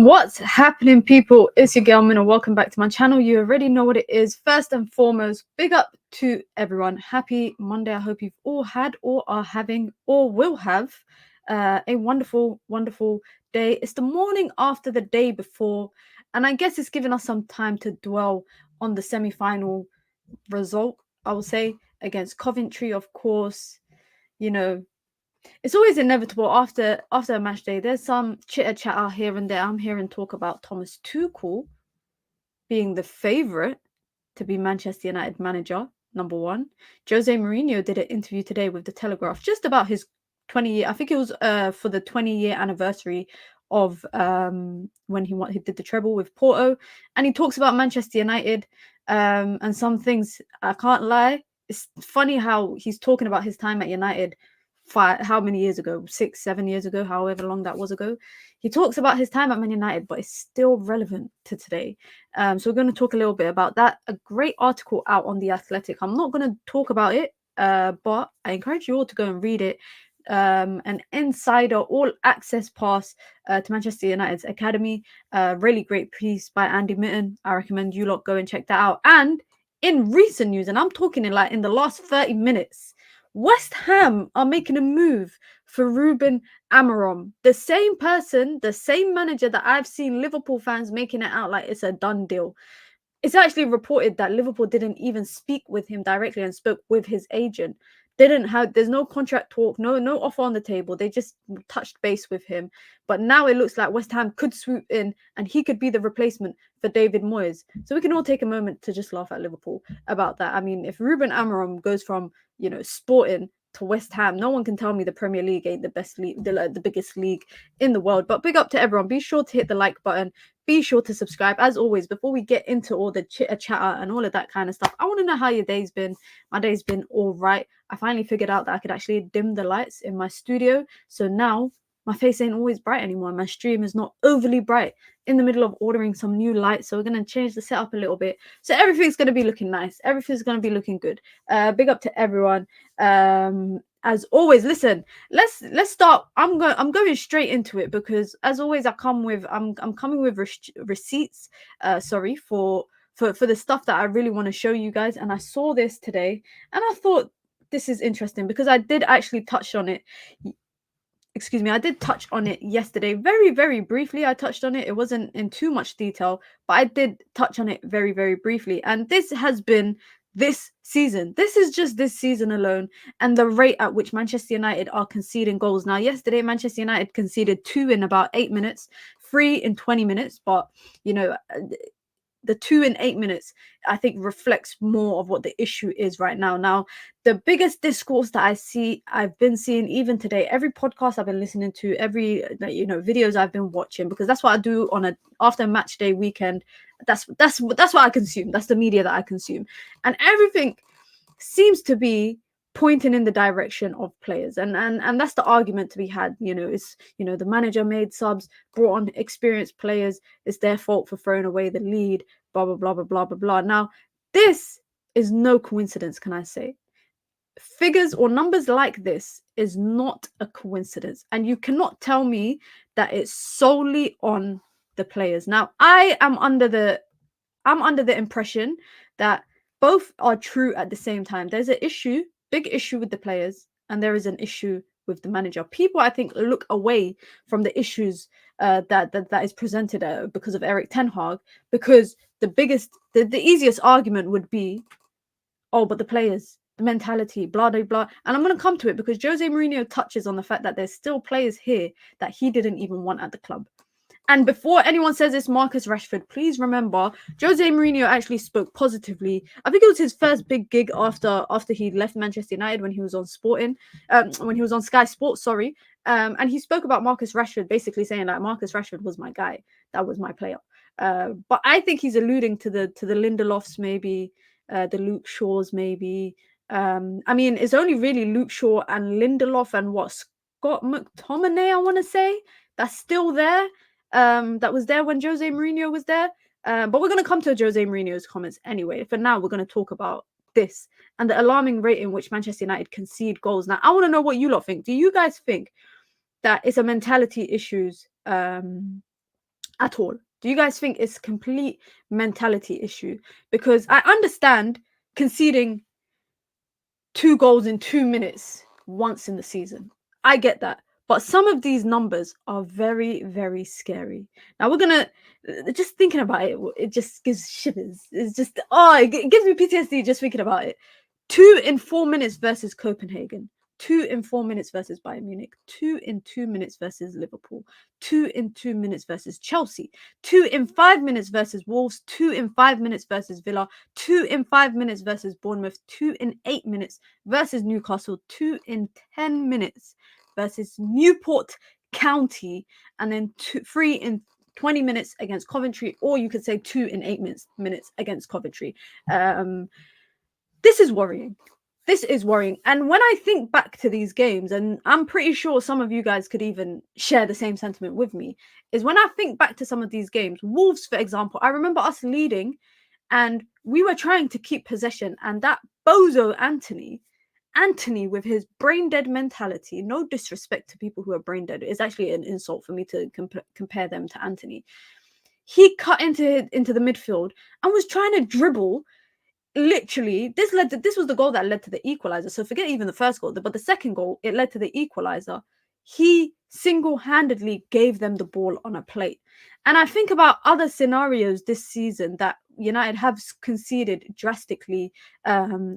What's happening, people? It's your girl Mina. Welcome back to my channel. You already know what it is. First and foremost, big up to everyone. Happy Monday. I hope you've all had or are having or will have a wonderful day. It's the morning after the day before, and I guess it's given us some time to dwell on the semi-final result, I will say, against Coventry. Of course, it's always inevitable after a match day. There's some chitter chatter here and there. I'm hearing talk about Thomas Tuchel being the favourite to be Manchester United manager, number one. Jose Mourinho did an interview today with The Telegraph just about his 20-year, I think it was for the 20-year anniversary of when he did the treble with Porto. And he talks about Manchester United and some things. I can't lie. It's funny how he's talking about his time at United how many years ago, 6-7 years ago, however long that was ago. He talks about his time at Man United, but it's still relevant to today. So we're going to talk a little bit about that. A great article out on The Athletic. I'm not going to talk about it, but I encourage you all to go and read it. An insider all access pass to Manchester United's academy. Really great piece by Andy Mitten. I recommend you lot go and check that out. And in recent news, and I'm talking in the last 30 minutes, West Ham are making a move for Ruben Amorim, the same person, the same manager that I've seen Liverpool fans making it out like it's a done deal. It's actually reported that Liverpool didn't even speak with him directly and spoke with his agent. There's no contract talk, no offer on the table. They just touched base with him. But now it looks like West Ham could swoop in and he could be the replacement for David Moyes. So we can all take a moment to just laugh at Liverpool about that. I mean, if Ruben Amorim goes from, Sporting to West Ham, no one can tell me the Premier League ain't the best league, the biggest league in the world. But big up to everyone. Be sure to hit the like button. Be sure to subscribe. As always, before we get into all the chitter chatter and all of that kind of stuff, I want to know how your day's been. My day's been all right. I finally figured out that I could actually dim the lights in my studio. So now my face ain't always bright anymore. My stream is not overly bright. In the middle of ordering some new lights, so we're going to change the setup a little bit. So everything's going to be looking nice. Everything's going to be looking good. Big up to everyone. As always, listen, let's start. I'm going straight into it because as always I'm coming with receipts for the stuff that I really want to show you guys. And I saw this today and I thought this is interesting because I did actually touch on it. Excuse me, I did touch on it yesterday very, very briefly. I touched on it. It wasn't in too much detail, but I did touch on it very, very briefly. And this has been this season. This is just this season alone and the rate at which Manchester United are conceding goals. Now, yesterday, Manchester United conceded 2 in about 8 minutes, 3 in 20 minutes. But, the 2 in 8 minutes, I think, reflects more of what the issue is right now. Now, the biggest discourse that I've been seeing even today, every podcast I've been listening to, every videos I've been watching, because that's what I do on after match day weekend. That's what I consume. That's the media that I consume, and everything seems to be pointing in the direction of players, and that's the argument to be had. It's the manager made subs, brought on experienced players. It's their fault for throwing away the lead. Blah blah blah blah blah blah blah. Now, this is no coincidence, can I say? Figures or numbers like this is not a coincidence, and you cannot tell me that it's solely on the players. Now, I'm under the impression that both are true at the same time. There's an issue. Big issue with the players, and there is an issue with the manager. People, I think, look away from the issues that is presented because of Eric Ten Hag, because the easiest argument would be, oh, but the players, the mentality, blah blah blah. And I'm going to come to it because Jose Mourinho touches on the fact that there's still players here that he didn't even want at the club. And before anyone says it's Marcus Rashford, please remember, Jose Mourinho actually spoke positively. I think it was his first big gig after he left Manchester United when he was on when he was on Sky Sports, sorry. And he spoke about Marcus Rashford, basically saying like Marcus Rashford was my guy, that was my player. But I think he's alluding to the Lindelofs, maybe the Luke Shaws, maybe. I mean, it's only really Luke Shaw and Lindelof and Scott McTominay, I want to say, that's still there. That was there when Jose Mourinho was there. But we're going to come to Jose Mourinho's comments anyway. For now, we're going to talk about this and the alarming rate in which Manchester United concede goals. Now, I want to know what you lot think. Do you guys think that it's a mentality issues at all? Do you guys think it's a complete mentality issue? Because I understand conceding 2 goals in 2 minutes once in the season. I get that. But some of these numbers are very, very scary. Now we're gonna just thinking about it, it just gives shivers. It's just it gives me PTSD just thinking about it. 2 in 4 minutes versus Copenhagen. 2 in 4 minutes versus Bayern Munich. 2 in 2 minutes versus Liverpool. 2 in 2 minutes versus Chelsea. 2 in 5 minutes versus Wolves. 2 in 5 minutes versus Villa. 2 in 5 minutes versus Bournemouth. 2 in 8 minutes versus Newcastle. 2 in 10 minutes versus Newport County. And then 3 in 20 minutes against Coventry, or you could say 2 in 8 minutes against Coventry. This is worrying. This is worrying. And when I think back to these games, and I'm pretty sure some of you guys could even share the same sentiment with me, is when I think back to some of these games, Wolves, for example, I remember us leading and we were trying to keep possession, and that bozo Anthony with his brain dead mentality, no disrespect to people who are brain dead, it's actually an insult for me to compare them to Anthony. He cut into the midfield and was trying to dribble. Literally, this was the goal that led to the equalizer. So forget even the first goal, but the second goal, it led to the equalizer. He single-handedly gave them the ball on a plate. And I think about other scenarios this season that United have conceded drastically,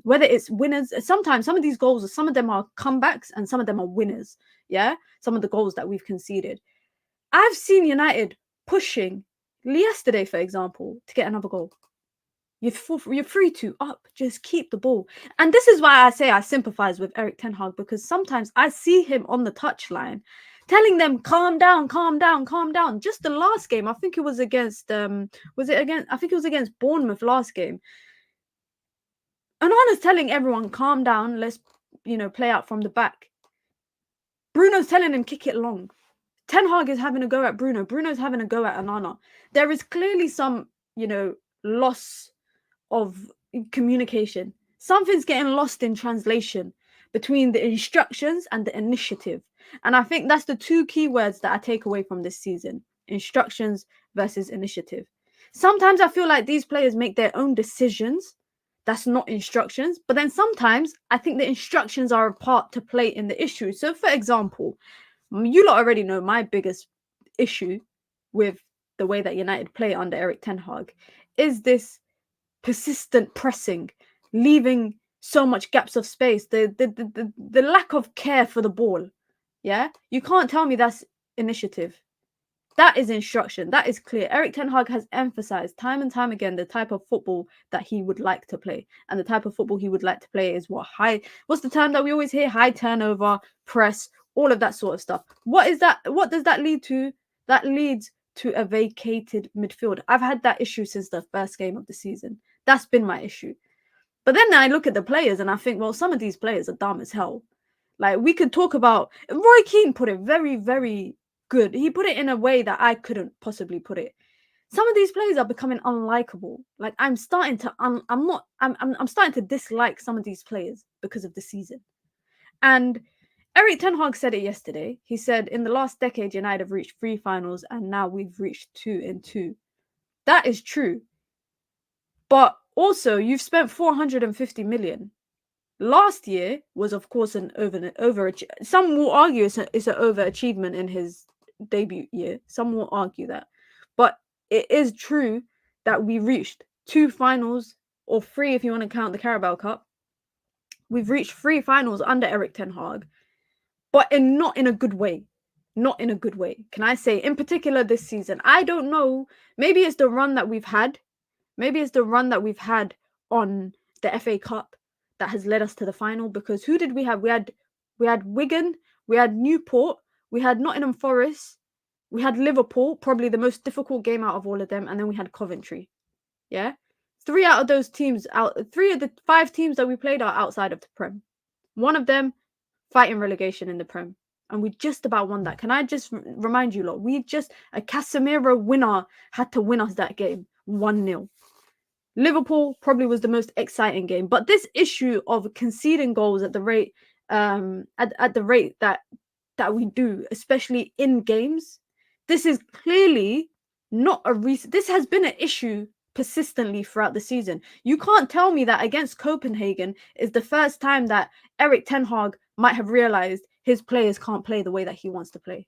whether it's winners. Sometimes some of these goals, some of them are comebacks and some of them are winners. Yeah, some of the goals that we've conceded. I've seen United pushing yesterday, for example, to get another goal. You're free to up, just keep the ball. And this is why I say I sympathize with Erik Ten Hag, because sometimes I see him on the touchline telling them, calm down, calm down, calm down. Just the last game, I think it was against I think it was against Bournemouth last game. Onana's telling everyone, calm down, let's play out from the back. Bruno's telling him kick it long. Ten Hag is having a go at Bruno. Bruno's having a go at Onana. There is clearly some, loss of communication. Something's getting lost in translation between the instructions and the initiative. And I think that's the two key words that I take away from this season: instructions versus initiative. Sometimes I feel like these players make their own decisions. That's not instructions. But then sometimes I think the instructions are a part to play in the issue. So for example, you lot already know my biggest issue with the way that United play under Erik Ten Hag is this persistent pressing, leaving so much gaps of space, the lack of care for the ball. Yeah, you can't tell me that's initiative. That is instruction. That is clear. Erik Ten Hag has emphasized time and time again the type of football that he would like to play, and the type of football he would like to play is what's the term that we always hear? High turnover, press, all of that sort of stuff. What is that? What does that lead to? That leads to a vacated midfield. I've had that issue since the first game of the season. That's been my issue. But then I look at the players and I think, well, some of these players are dumb as hell. Like, we could talk about... Roy Keane put it very, very good. He put it in a way that I couldn't possibly put it. Some of these players are becoming unlikable. Like, I'm starting to... I'm starting to dislike some of these players because of the season. And Erik Ten Hag said it yesterday. He said, in the last decade, United have reached 3 finals and now we've reached 2 in 2. That is true. But also, you've spent 450 million. Last year was, of course, an overachievement. Some will argue it's an overachievement in his debut year. Some will argue that. But it is true that we reached 2 finals, or 3 if you want to count the Carabao Cup. We've reached 3 finals under Erik Ten Hag, but not in a good way. Not in a good way. Can I say, in particular this season? I don't know. Maybe it's the run that we've had. Maybe it's the run that we've had on the FA Cup that has led us to the final. Because who did we have? We had Wigan, we had Newport, we had Nottingham Forest, we had Liverpool, probably the most difficult game out of all of them, and then we had Coventry. Yeah, 3 out of those teams 3 of the 5 teams that we played are outside of the Prem. One of them fighting relegation in the Prem, and we just about won that. Can I just remind you lot? A Casemiro winner had to win us that game 1-0. Liverpool probably was the most exciting game, but this issue of conceding goals at the rate at the rate that we do, especially in games, this is clearly not a recent. This has been an issue persistently throughout the season. You can't tell me that against Copenhagen is the first time that Erik Ten Hag might have realized his players can't play the way that he wants to play.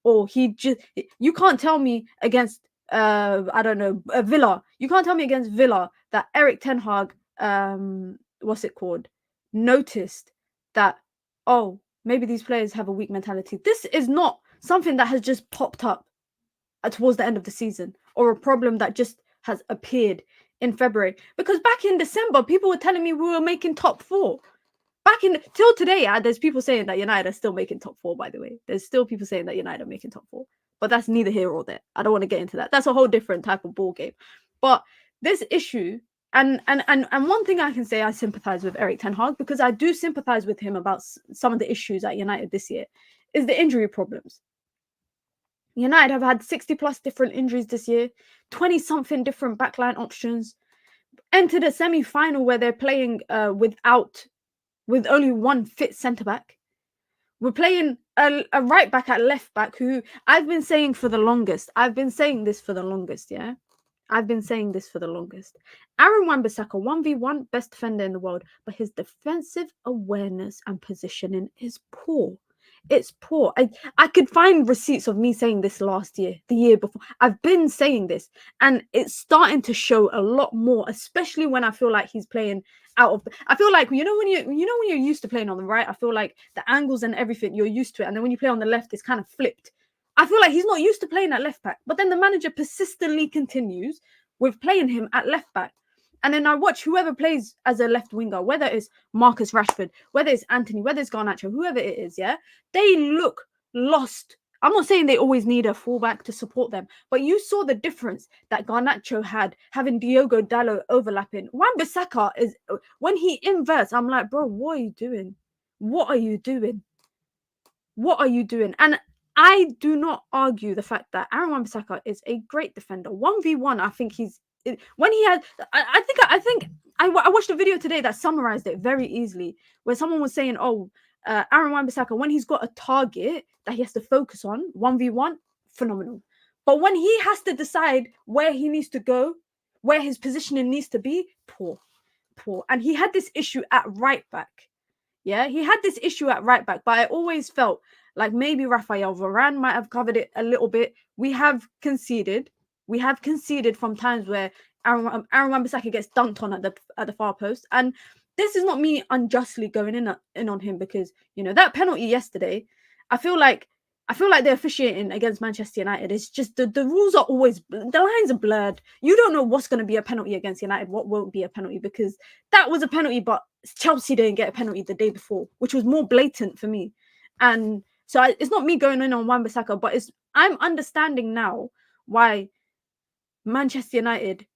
Or you can't tell me against I don't know, Villa. You can't tell me against Villa that Erik Ten Hag noticed that, oh, maybe these players have a weak mentality. This is not something that has just popped up towards the end of the season, or a problem that just has appeared in February. Because back in December, people were telling me we were making top 4. Till today, there's people saying that United are still making top 4, by the way. There's still people saying that United are making top 4. But that's neither here or there. I don't want to get into that. That's a whole different type of ball game. But this issue, and one thing I can say, I sympathize with Erik Ten Hag, because I do sympathize with him about some of the issues at United this year, is the injury problems. United have had 60 plus different injuries this year, 20 something different backline options, entered a semi-final where they're playing with only one fit centre-back. We're playing a right back at left back who I've been saying for the longest. I've been saying this for the longest, yeah? I've been saying this for the longest. Aaron Wan-Bissaka, 1v1, best defender in the world, but his defensive awareness and positioning is poor. It's poor. I could find receipts of me saying this last year, the year before. I've been saying this, and it's starting to show a lot more, especially when I feel like he's playing out of. I feel like when you're used to playing on the right, I feel like the angles and everything, you're used to it, and then when you play on the left, it's kind of flipped. I feel like he's not used to playing at left back, but then the manager persistently continues with playing him at left back. And then I watch whoever plays as a left winger, whether it's Marcus Rashford, whether it's Anthony, whether it's Garnacho, whoever it is, yeah, they look lost. I'm not saying they always need a fullback to support them, but you saw the difference that Garnacho had having Diogo Dalot overlapping. Wan-Bissaka is, when he inverts, I'm like, bro, what are you doing? What are you doing? What are you doing? And I do not argue the fact that Aaron Wan-Bissaka is a great defender. 1v1, I think he's when he had. I watched a video today that summarized it very easily, where someone was saying, "Oh, Aaron Wan-Bissaka, when he's got a target that he has to focus on, 1v1, phenomenal. But when he has to decide where he needs to go, where his positioning needs to be, poor." And he had this issue at right back. Yeah, he had this issue at right back, but I always felt like maybe Rafael Varane might have covered it a little bit. We have conceded from times where Aaron Wan-Bissaka gets dunked on at the far post, and this is not me unjustly going in on him, because that penalty yesterday, I feel like the officiating against Manchester United is just the rules are always, the lines are blurred. You don't know what's going to be a penalty against United, what won't be a penalty, because that was a penalty, but Chelsea didn't get a penalty the day before, which was more blatant for me. And so it's not me going in on Wan-Bissaka, but I'm understanding now why Manchester United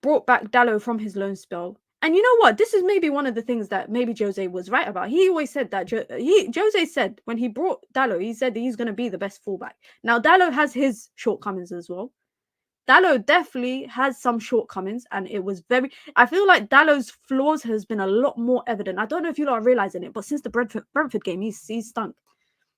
brought back Dalot from his loan spell. And you know what? This is maybe one of the things that maybe Jose was right about. He always said that Jose said when he brought Dalot, he said that he's going to be the best fullback. Now, Dalot has his shortcomings as well. Dalot definitely has some shortcomings, and I feel like Dalot's flaws has been a lot more evident. I don't know if you lot are realizing it, but since the Brentford game, he's stunk.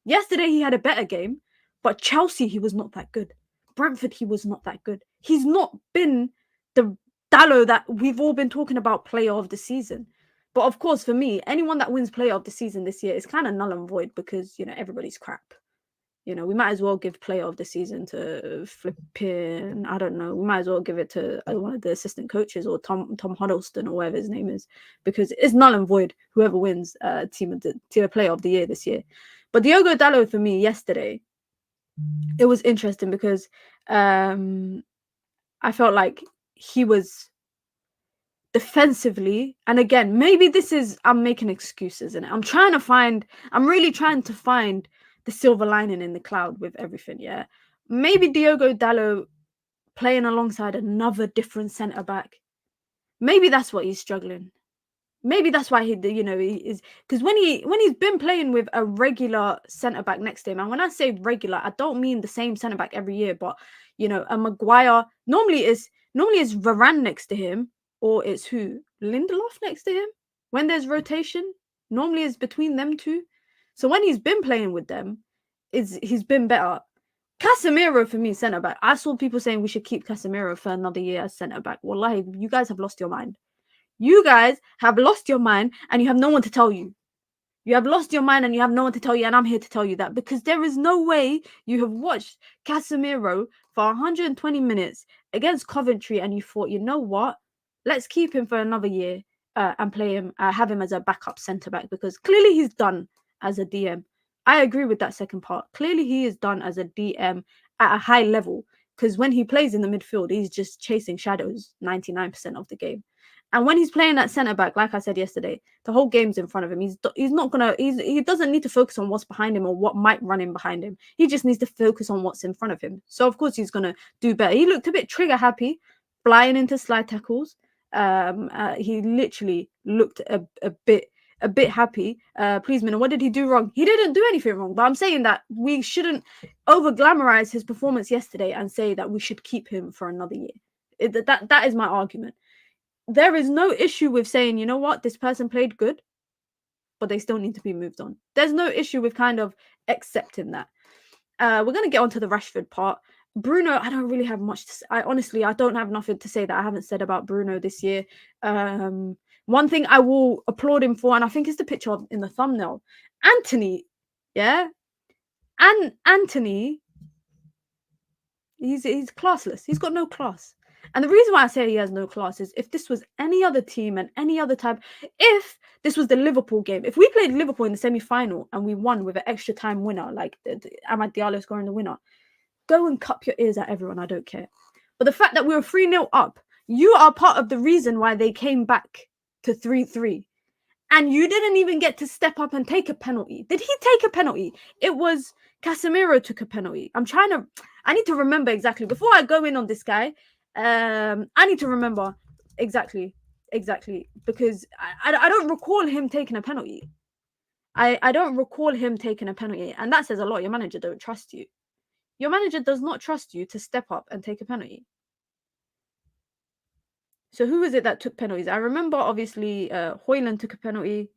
Yesterday, he had a better game, but Chelsea, he was not that good. Brentford, he was not that good. He's not been the Dalot that we've all been talking about player of the season. But of course, for me, anyone that wins player of the season this year is kind of null and void, because, everybody's crap. We might as well give player of the season to flipping, I don't know, we might as well give it to one of the assistant coaches, or Tom Huddleston, or whatever his name is, because it's null and void whoever wins team of player of the year this year. But Diogo Dalot, for me, yesterday, it was interesting because I felt like he was defensively, and again, maybe I'm making excuses, and I'm really trying to find the silver lining in the cloud with everything, yeah? Maybe Diogo Dalot playing alongside another different centre-back, maybe that's what he's struggling. Maybe that's why he is, because when he's been playing with a regular centre-back next to him, and when I say regular, I don't mean the same centre-back every year, but, a Maguire, normally it's Varane next to him, or it's who? Lindelof next to him? When there's rotation, normally it's between them two. So when he's been playing with them, he's been better. Casemiro for me, centre back. I saw people saying we should keep Casemiro for another year as centre back. Wallahi, you guys have lost your mind. You guys have lost your mind, and you have no one to tell you. You have lost your mind and you have no one to tell you, and I'm here to tell you that, because there is no way you have watched Casemiro for 120 minutes against Coventry and you thought, you know what, let's keep him for another year and play him, have him as a backup centre back, because clearly he's done as a DM. I agree with that second part. Clearly he is done as a DM at a high level, because when he plays in the midfield, he's just chasing shadows 99% of the game. And when he's playing at centre back, like I said yesterday, the whole game's in front of him. He doesn't need to focus on what's behind him or what might run in behind him. He just needs to focus on what's in front of him. So of course he's gonna do better. He looked a bit trigger happy, flying into slide tackles. He literally looked a bit happy. Please, Mina, what did he do wrong? He didn't do anything wrong. But I'm saying that we shouldn't over glamorize his performance yesterday and say that we should keep him for another year. That is my argument. There is no issue with saying, you know what, this person played good, but they still need to be moved on. There's no issue with kind of accepting that. We're going to get onto the Rashford part. Bruno, I don't really have much to say. I don't have nothing to say that I haven't said about Bruno this year. One thing I will applaud him for, and I think it's the picture in the thumbnail, Anthony, yeah? And Anthony, he's classless. He's got no class. And the reason why I say he has no class is if this was any other team and any other type, if this was the Liverpool game, if we played Liverpool in the semi-final and we won with an extra time winner, like Amad Diallo scoring the winner, go and cup your ears at everyone, I don't care. But the fact that we were 3-0 up, you are part of the reason why they came back to 3-3. And you didn't even get to step up and take a penalty. Did he take a penalty? It was Casemiro took a penalty. I need to remember exactly. Before I go in on this guy, I need to remember exactly, because I don't recall him taking a penalty. I don't recall him taking a penalty, and that says a lot. Your manager don't trust you. Your manager does not trust you to step up and take a penalty. So who was it that took penalties? I remember, obviously, Hojlund took a penalty.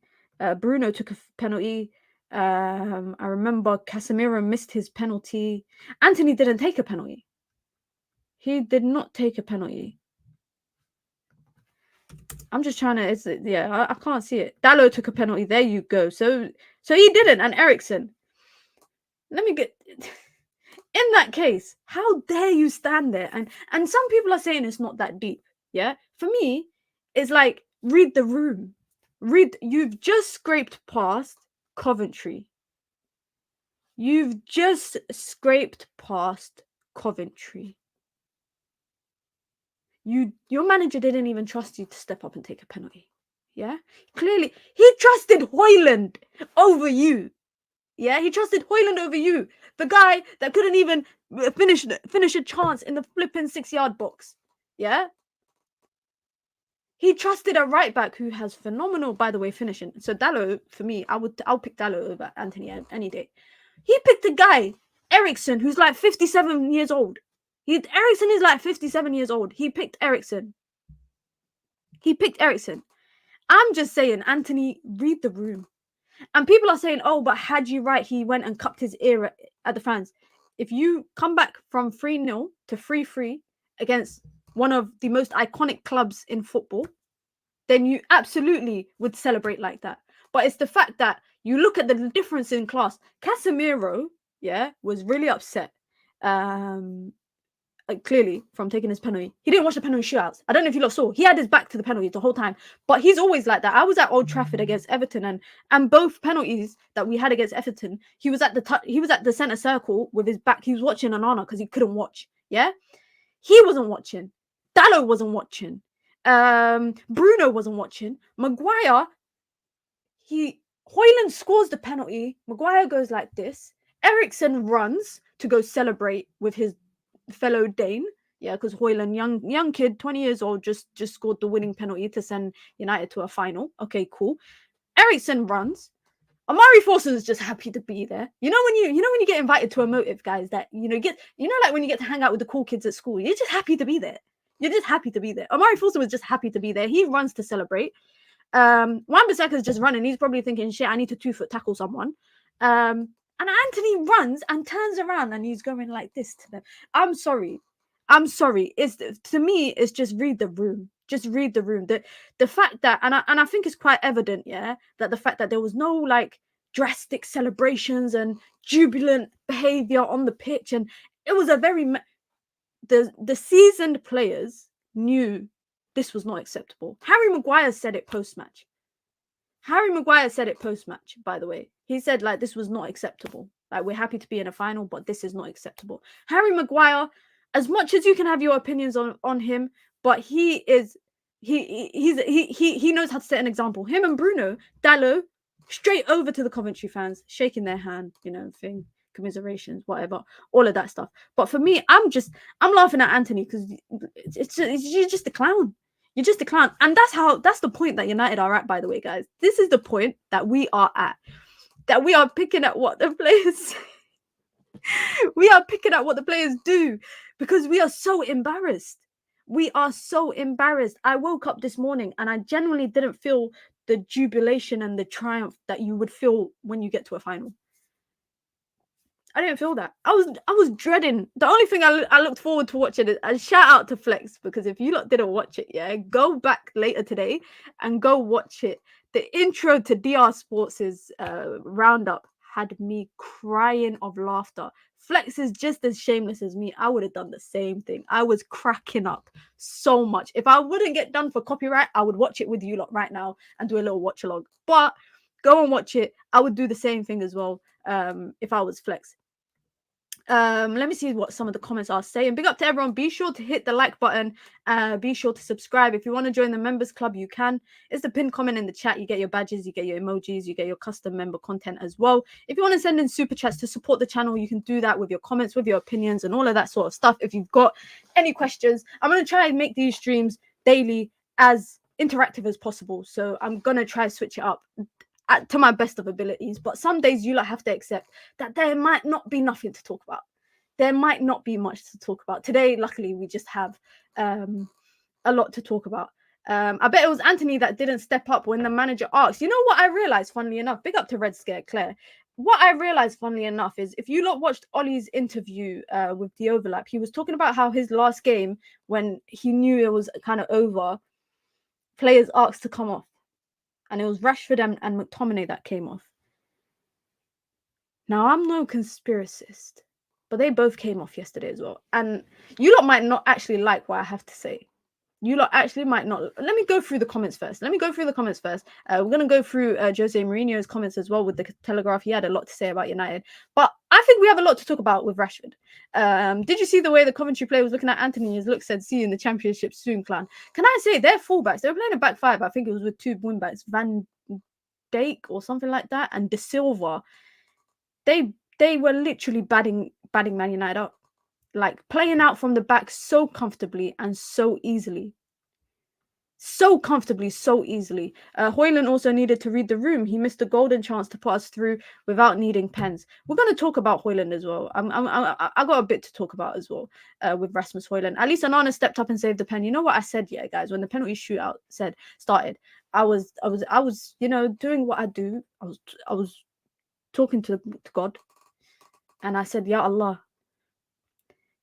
Bruno took a penalty. I remember Casemiro missed his penalty. Anthony didn't take a penalty. He did not take a penalty. I'm just trying to, I can't see it. Dallo took a penalty. There you go. So he didn't. And Ericsson. Let me get... In that case, how dare you stand there? And some people are saying it's not that deep. Yeah? For me, it's like, read the room. You've just scraped past Coventry. You've just scraped past Coventry. Your manager didn't even trust you to step up and take a penalty. Yeah? Clearly, he trusted Hojlund over you. Yeah? He trusted Hojlund over you. The guy that couldn't even finish a chance in the flipping 6-yard box. Yeah? He trusted a right back who has phenomenal, by the way, finishing. So Dallo, for me, I'll pick Dallo over Anthony any day. He picked a guy, Ericsson, who's like 57 years old. Ericsson is like 57 years old. He picked Ericsson. I'm just saying, Anthony, read the room. And people are saying, oh, but had you right, he went and cupped his ear at the fans. If you come back from 3-0 to 3-3 against one of the most iconic clubs in football, then you absolutely would celebrate like that. But it's the fact that you look at the difference in class. Casemiro, was really upset. Clearly from taking his penalty. He didn't watch the penalty shootouts. I don't know if you lot saw. He had his back to the penalty the whole time. But he's always like that. I was at Old Trafford against Everton, and both penalties that we had against Everton, he was at the centre circle with his back. He was watching Onana because he couldn't watch. Yeah, he wasn't watching. Dallo wasn't watching. Bruno wasn't watching. Maguire, Hojlund scores the penalty. Maguire goes like this. Ericsson runs to go celebrate with his fellow Dane, because Hojlund, young kid, 20 years old, just scored the winning penalty to send United to a final. Okay, cool. Ericsson runs. Amari Forson is just happy to be there. You know when you get invited to a motive, guys, that like when you get to hang out with the cool kids at school, you're just happy to be there. Amari Forson was just happy to be there. He runs to celebrate. Wan-Bissaka's just running. He's probably thinking, shit, I need to 2-foot tackle someone. And Anthony runs and turns around and he's going like this to them. I'm sorry. It's, to me, it's just read the room. Just read the room. The fact that, and I think it's quite evident, yeah, that the fact that there was no like drastic celebrations and jubilant behavior on the pitch, and it was a very the seasoned players knew this was not acceptable. Harry Maguire said it post-match. By the way. He said, like, this was not acceptable. Like, we're happy to be in a final, but this is not acceptable. Harry Maguire, as much as you can have your opinions on him, but he knows how to set an example. Him and Bruno Dallo, straight over to the Coventry fans, shaking their hand, thing, commiserations, whatever, all of that stuff. But for me, I'm laughing at Anthony because you're just a clown. You're just a clown. And that's the point that United are at, by the way, guys. This is the point that we are at. That we are picking at what the players we are picking at what the players do because we are so embarrassed. I woke up this morning and I genuinely didn't feel the jubilation and the triumph that you would feel when you get to a final. I didn't feel that. I was dreading. The only thing I looked forward to watching it, and shout out to Flex, because if you lot didn't watch it, yeah, go back later today and go watch it. The intro to DR Sports' roundup had me crying of laughter. Flex is just as shameless as me. I would have done the same thing. I was cracking up so much. If I wouldn't get done for copyright, I would watch it with you lot right now and do a little watch along. But go and watch it. I would do the same thing as well if I was Flex. Let me see what some of the comments are saying. Big up to everyone. Be sure to hit the like button. Be sure to subscribe. If you want to join the members club, you can. It's the pinned comment in the chat. You get your badges, you get your emojis, you get your custom member content as well. If you want to send in super chats to support the channel, you can do that with your comments, with your opinions, and all of that sort of stuff. If you've got any questions, I'm going to try and make these streams daily as interactive as possible. So I'm going to try to switch it up to my best of abilities, but some days you have to accept that there might not be nothing to talk about. There might not be much to talk about. Today, luckily, we just have a lot to talk about. I bet it was Anthony that didn't step up when the manager asked. You know what I realized, funnily enough? Big up to Red Scare Claire. What I realized, funnily enough, is if you lot watched Ollie's interview with The Overlap, he was talking about how his last game, when he knew it was kind of over, players asked to come off. And it was Rashford and McTominay that came off. Now, I'm no conspiracist, but they both came off yesterday as well. And you lot might not actually like what I have to say. You lot actually might not. Let me go through the comments first. We're going to go through Jose Mourinho's comments as well with the Telegraph. He had a lot to say about United. But I think we have a lot to talk about with Rashford. Did you see the way the Coventry player was looking at Anthony? His look said, see you in the championship soon, clan. Can I say they're fullbacks? They were playing a back five. I think it was with two wingbacks, Van Dijk or something like that, and De Silva. They were literally batting Man United up. Like, playing out from the back so comfortably and so easily. Hojlund also needed to read the room. He missed a golden chance to put us through without needing pens. We're going to talk about Hojlund as well. I got a bit to talk about as well with Rasmus Hojlund. At least Onana stepped up and saved the pen. You know what I said, yeah, guys, when the penalty shootout started, I was doing what I do. I was talking to God, and I said, Ya Allah,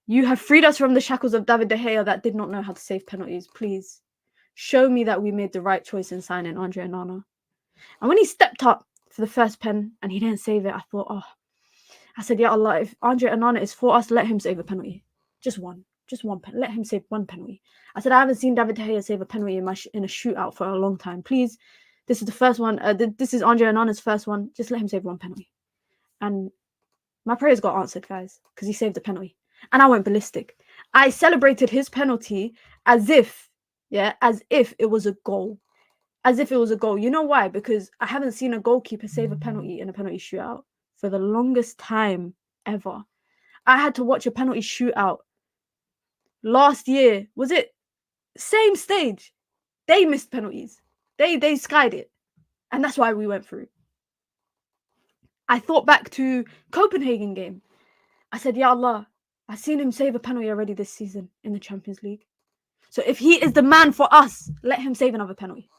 you have freed us from the shackles of David De Gea that did not know how to save penalties. Please show me that we made the right choice in signing Andre Onana. And when he stepped up for the first pen and he didn't save it, I thought, I said, Ya Allah, if Andre Onana is for us, let him save a penalty. Just one pen. Let him save one penalty. I said, I haven't seen David De Gea save a penalty in a shootout for a long time. Please, this is the first one. This is Andre Onana's first one. Just let him save one penalty. And my prayers got answered, guys, because he saved the penalty. And I went ballistic. I celebrated his penalty as if it was a goal. You know why? Because I haven't seen a goalkeeper save a penalty in a penalty shootout for the longest time ever. I had to watch a penalty shootout last year. Was it same stage? They missed penalties. They skied it. And that's why we went through. I thought back to Copenhagen game. I said, Ya Allah, I've seen him save a penalty already this season in the Champions League. So if he is the man for us, let him save another penalty.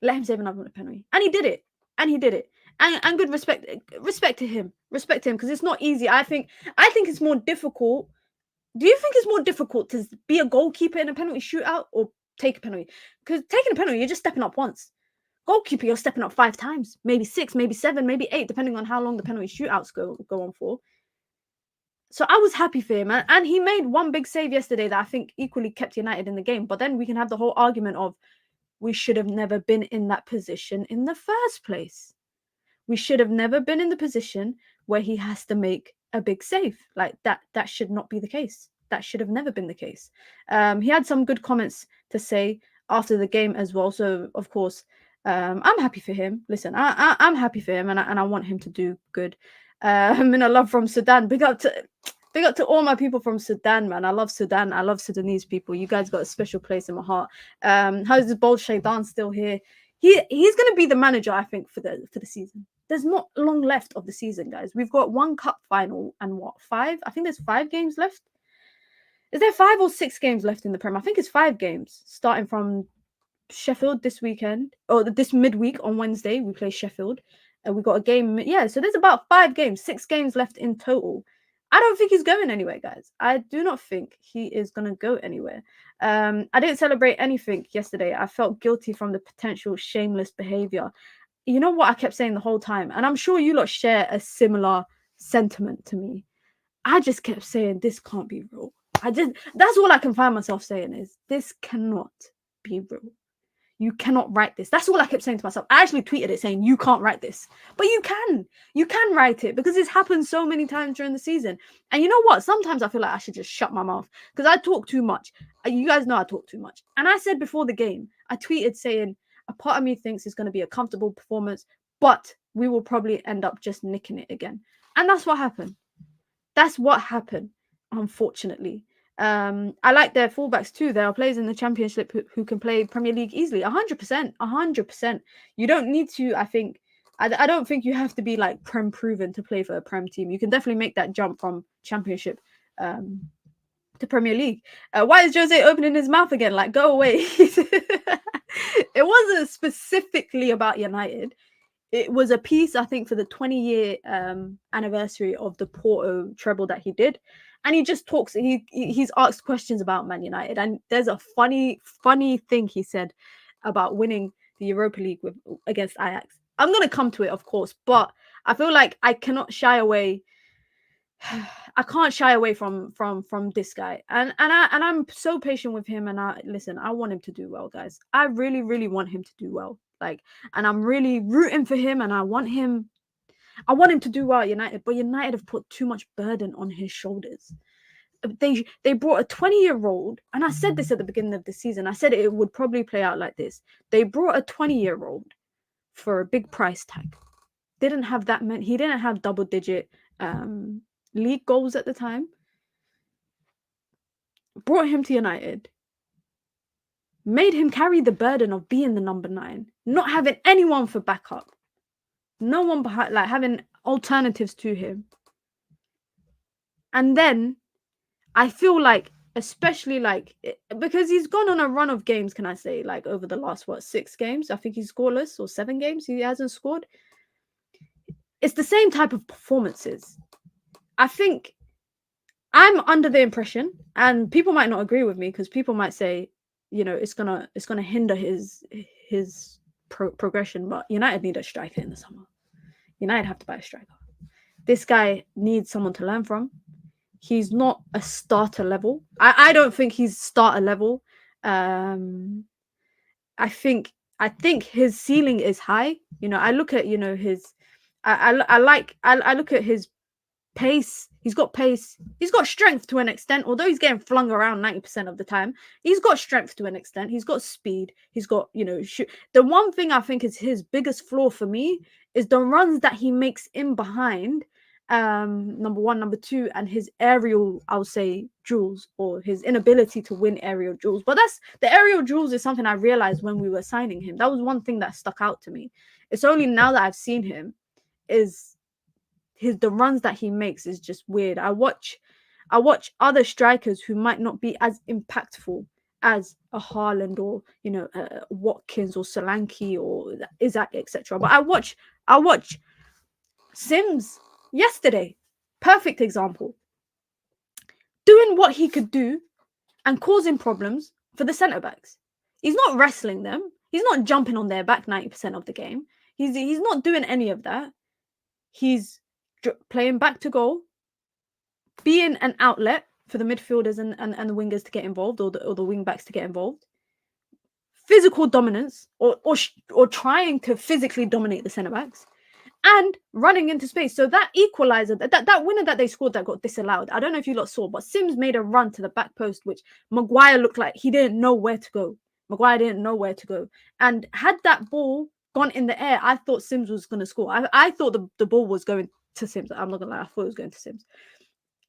And he did it. and good respect to him because it's not easy. I think it's more difficult. Do you think it's more difficult to be a goalkeeper in a penalty shootout or take a penalty? Because taking a penalty, you're just stepping up once. Goalkeeper, you're stepping up 5 times, maybe 6, maybe 7, maybe 8, depending on how long the penalty shootouts go on for. So I was happy for him, and he made one big save yesterday that I think equally kept United in the game. But then we can have the whole argument of we should have never been in that position in the first place. We should have never been in the position where he has to make a big save. Like that should not be the case. That should have never been the case. He had some good comments to say after the game as well. So of course, I'm happy for him. Listen, I'm happy for him, and I want him to do good. Love from Sudan. Big up to all my people from Sudan, man. I love Sudan. I love Sudanese people. You guys got a special place in my heart. How's this bold Shaitan still here? He's gonna be the manager, I think, for the season. There's not long left of the season, guys. We've got one cup final and 5? I think there's 5 games left. Is there 5 or 6 games left in the Prem? I think it's 5 games, starting from Sheffield this weekend, or this midweek on Wednesday. We play Sheffield, and we got a game. Yeah, so there's about 5 games, 6 games left in total. I don't think he's going anywhere, guys. I do not think he is going to go anywhere. I didn't celebrate anything yesterday. I felt guilty from the potential shameless behavior. You know what I kept saying the whole time, and I'm sure you lot share a similar sentiment to me. I just kept saying this can't be real. That's all I can find myself saying is this cannot be real. You cannot write this. That's all I kept saying to myself. I actually tweeted it saying you can't write this, but you can write it because it's happened so many times during the season. And you know what? Sometimes I feel like I should just shut my mouth because I talk too much. You guys know I talk too much. And I said before the game, I tweeted saying a part of me thinks it's going to be a comfortable performance, but we will probably end up just nicking it again. And that's what happened. That's what happened, unfortunately. I like their fullbacks too. There are players in the Championship who can play Premier League easily. 100%. You don't need to, I think. I don't think you have to be like Prem proven to play for a Prem team. You can definitely make that jump from Championship to Premier League. Why is Jose opening his mouth again? Like, go away. It wasn't specifically about United. It was a piece, I think, for the 20-year anniversary of the Porto treble that he did. And he just talks, he's asked questions about Man United. And there's a funny thing he said about winning the Europa League against Ajax. I'm going to come to it, of course, but I feel like I cannot shy away. I can't shy away from this guy. And I'm so patient with him. And I want him to do well, guys. I really, really want him to do well. And I'm really rooting for him, and I want him to do well at United, but United have put too much burden on his shoulders. They brought a 20-year-old, and I said this at the beginning of the season. I said it would probably play out like this. They brought a 20-year-old for a big price tag. Didn't have that many. He didn't have double-digit league goals at the time. Brought him to United. Made him carry the burden of being the number 9, not having anyone for backup. No one behind, like having alternatives to him. And then I feel like, especially because he's gone on a run of games, can I say, like over the last 6 games? I think he's scoreless, or 7 games he hasn't scored. It's the same type of performances. I think I'm under the impression, and people might not agree with me because people might say, it's gonna hinder his progression, but United need a striker in the summer. United have to buy a striker. This guy needs someone to learn from. He's not a starter level. I don't think he's starter level. I think his ceiling is high. I look at his. I look at his pace. He's got pace. He's got strength to an extent. Although he's getting flung around 90% of the time, he's got strength to an extent. He's got speed. He's got shoot. The one thing I think is his biggest flaw for me is the runs that he makes in behind. Number 1, number 2, and his aerial, I'll say, duels, or his inability to win aerial duels. But the aerial duels is something I realized when we were signing him. That was one thing that stuck out to me. It's only now that I've seen him is the runs that he makes is just weird. I watch other strikers who might not be as impactful as a Haaland or Watkins or Solanke or Isaac, etc. But I watch I watched Sims yesterday. Perfect example. Doing what he could do and causing problems for the centre-backs. He's not wrestling them. He's not jumping on their back 90% of the game. He's not doing any of that. He's playing back to goal, being an outlet for the midfielders and the wingers to get involved, or the wing backs to get involved. Physical dominance, or trying to physically dominate the centre backs, and running into space. So that equaliser, that winner that they scored that got disallowed. I don't know if you lot saw, but Sims made a run to the back post, which Maguire looked like he didn't know where to go. Maguire didn't know where to go, and had that ball gone in the air, I thought Sims was going to score. I thought the ball was going to Sims. I'm not gonna lie, I thought it was going to Sims,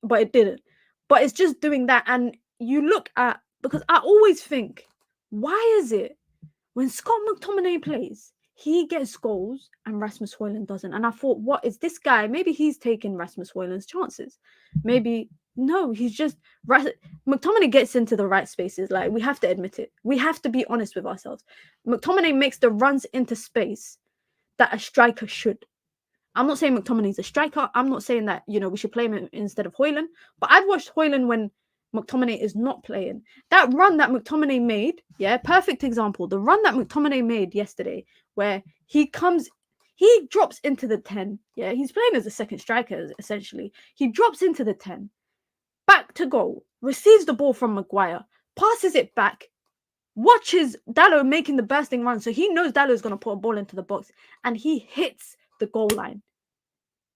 but it didn't. But it's just doing that, and you look at, because I always think, why is it when Scott McTominay plays, he gets goals and Rasmus Hojlund doesn't? And I thought, what is this guy? Maybe he's taking Rasmus Hojlund's chances. Maybe no, he's just McTominay gets into the right spaces. Like, we have to admit it. We have to be honest with ourselves. McTominay makes the runs into space that a striker should. I'm not saying McTominay's a striker. I'm not saying that, we should play him instead of Hojlund. But I've watched Hojlund when McTominay is not playing. That run that McTominay made, perfect example. The run that McTominay made yesterday, where he drops into the 10. Yeah, he's playing as a second striker, essentially. He drops into the 10, back to goal, receives the ball from Maguire, passes it back, watches Dalot making the bursting run. So he knows Dalot is going to put a ball into the box, and he hits the goal line.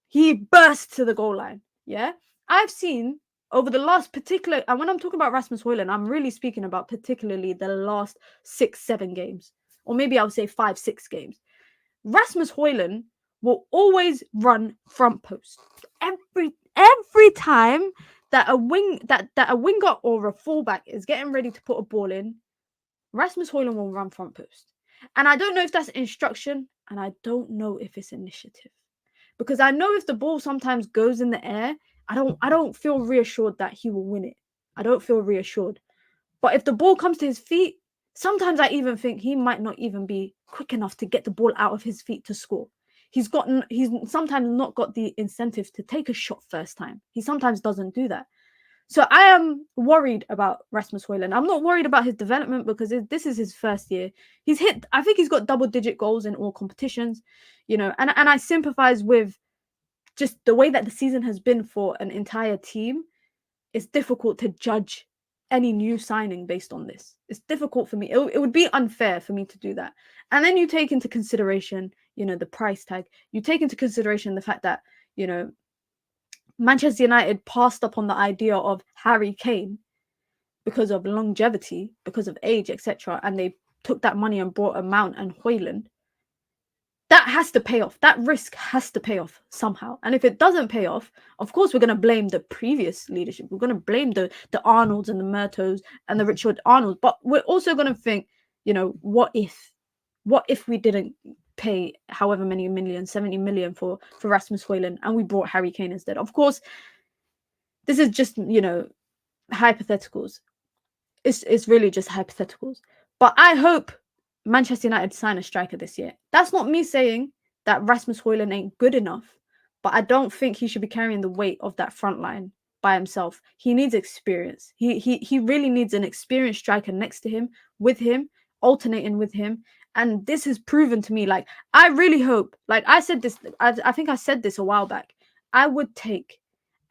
He bursts to the goal line. Yeah, I've seen over the last particular, and when I'm talking about Rasmus Hojlund, I'm really speaking about particularly the last 6-7 games, or maybe I would say 5-6 games. Rasmus Hojlund will always run front post. Every time that a winger or a fullback is getting ready to put a ball in, Rasmus Hojlund will run front post. And I don't know if that's instruction, and I don't know if it's initiative. Because I know if the ball sometimes goes in the air, I don't feel reassured that he will win it. I don't feel reassured. But if the ball comes to his feet, sometimes I even think he might not even be quick enough to get the ball out of his feet to score. He's sometimes not got the incentive to take a shot first time. He sometimes doesn't do that. So I am worried about Rasmus Hojlund. I'm not worried about his development, because this is his first year. I think he's got double-digit goals in all competitions, and I sympathize with just the way that the season has been for an entire team. It's difficult to judge any new signing based on this. It's difficult for me. It would be unfair for me to do that. And then you take into consideration, the price tag. You take into consideration the fact that, Manchester United passed up on the idea of Harry Kane because of longevity, because of age, etc. And they took that money and brought a Mount and Hojlund. That has to pay off. That risk has to pay off somehow. And if it doesn't pay off, of course, we're going to blame the previous leadership. We're going to blame the Arnolds and the Murtos and the Richard Arnolds. But we're also going to think, what if we didn't pay however many million, 70 million for Rasmus Hojlund, and we brought Harry Kane instead? Of course, this is just, hypotheticals. It's really just hypotheticals. But I hope Manchester United sign a striker this year. That's not me saying that Rasmus Hojlund ain't good enough, but I don't think he should be carrying the weight of that front line by himself. He needs experience. He really needs an experienced striker next to him, with him, alternating with him. And this has proven to me, like, I really hope, like I said this, I think I said this a while back, I would take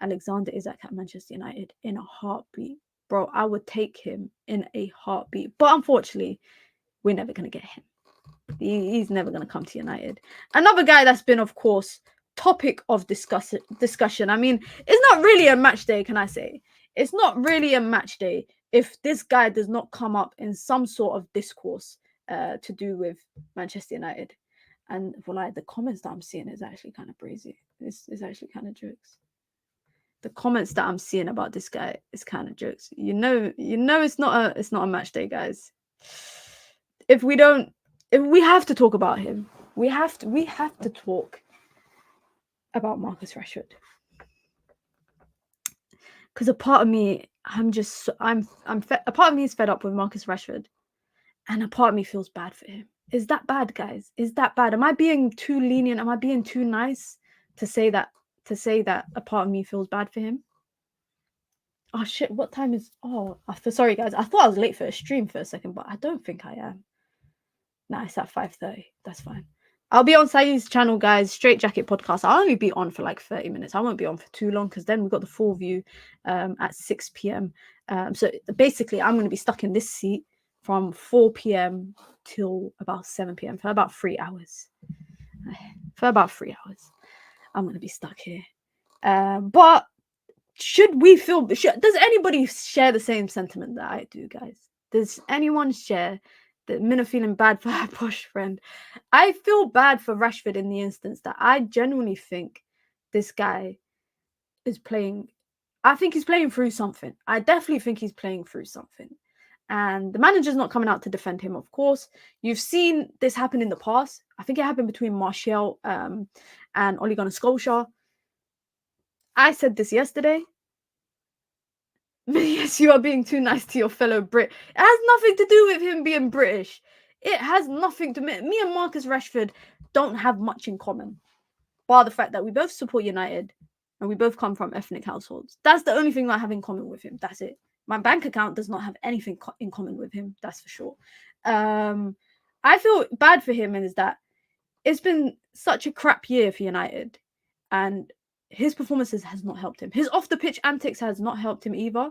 Alexander Isak at Manchester United in a heartbeat. Bro, I would take him in a heartbeat. But unfortunately, we're never going to get him. He's never going to come to United. Another guy that's been, of course, topic of discussion. I mean, it's not really a match day, can I say? It's not really a match day if this guy does not come up in some sort of discourse to do with Manchester United. And for like the comments that I'm seeing is actually kind of brazy. It's actually kind of jokes. The comments that I'm seeing about this guy is kind of jokes. You know, it's not a match day, guys. If we have to talk about him, we have to talk about Marcus Rashford. Because a part of me, a part of me is fed up with Marcus Rashford, and a part of me feels bad for him. Is that bad, guys? Is that bad? Am I being too lenient? Am I being too nice to say that a part of me feels bad for him? Oh shit, what time is sorry guys. I thought I was late for a stream for a second, but I don't think I am. Nah, it's at 5:30. That's fine. I'll be on Saeed's channel, guys. Straight Jacket Podcast. I'll only be on for like 30 minutes. I won't be on for too long because then we've got the full view at 6 p.m. So basically, I'm going to be stuck in this seat from 4 p.m. till about 7 p.m. for about 3 hours. I'm going to be stuck here. But should we feel... does anybody share the same sentiment that I do, guys? Does anyone share that Mina feeling bad for her posh friend? I feel bad for Rashford in the instance that I genuinely think this guy is playing... I think he's playing through something. I definitely think he's playing through something. And the manager's not coming out to defend him, of course. You've seen this happen in the past. I think it happened between Martial and Ole Gunnar Solskjaer. I said this yesterday. Yes, you are being too nice to your fellow Brit. It has nothing to do with him being British. It has nothing to... Me and Marcus Rashford don't have much in common, bar the fact that we both support United and we both come from ethnic households. That's the only thing I have in common with him. That's it. My bank account does not have anything in common with him. That's for sure. I feel bad for him is that it's been such a crap year for United, and his performances has not helped him. His off-the-pitch antics has not helped him either,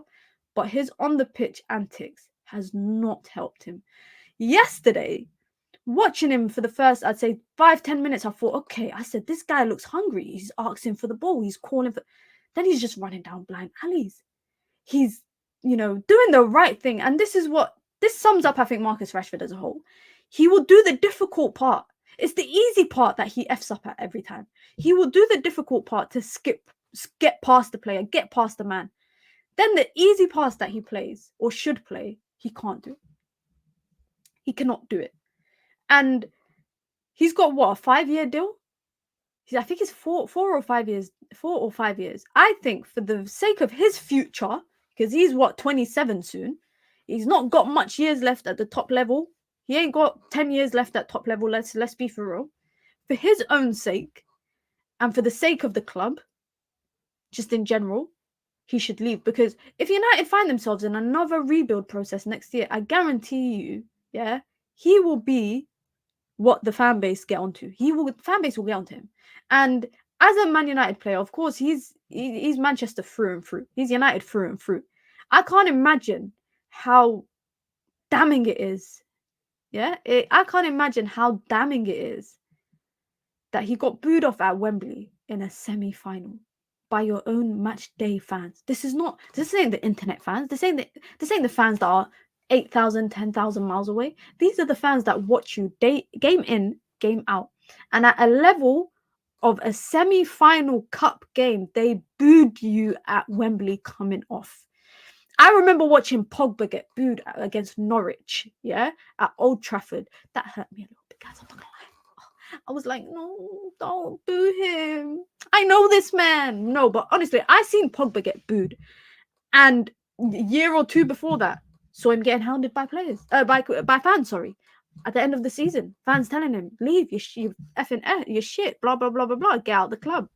but his on-the-pitch antics has not helped him. Yesterday, watching him for the first, I'd say 5-10 minutes, I thought, okay, I said, this guy looks hungry. He's asking for the ball. He's calling for... Then he's just running down blind alleys. He's, doing the right thing. And this sums up, I think, Marcus Rashford as a whole. He will do the difficult part. It's the easy part that he F's up at every time. He will do the difficult part to get past the player, get past the man. Then the easy pass that he plays or should play, he can't do. He cannot do it. And he's got what, a 5-year deal? I think it's 4 or 5 years. 4 or 5 years. I think for the sake of his future, because he's 27 soon, he's not got much years left at the top level. He ain't got 10 years left at top level. Let's be for real. For his own sake, and for the sake of the club, just in general, he should leave. Because if United find themselves in another rebuild process next year, I guarantee you, he will be what the fan base get onto. Fan base will get onto him. And as a Man United player, of course, he's Manchester through and through. He's United through and through. I can't imagine how damning it is. I can't imagine how damning it is that he got booed off at Wembley in a semi-final by your own match day fans. This ain't the internet fans. This ain't the fans that are 8,000, 10,000 miles away. These are the fans that watch you game in, game out. And at a level of a semi-final cup game, they booed you at Wembley coming off. I remember watching Pogba get booed against Norwich, at Old Trafford. That hurt me a little bit, guys. I'm not gonna lie. I was like, no, don't boo him. I know this man. No, but honestly, I seen Pogba get booed. And a year or two before that, saw him getting hounded by players, by fans, sorry. At the end of the season, fans telling him, leave, you effing your shit, blah, blah, blah, blah, blah, get out of the club.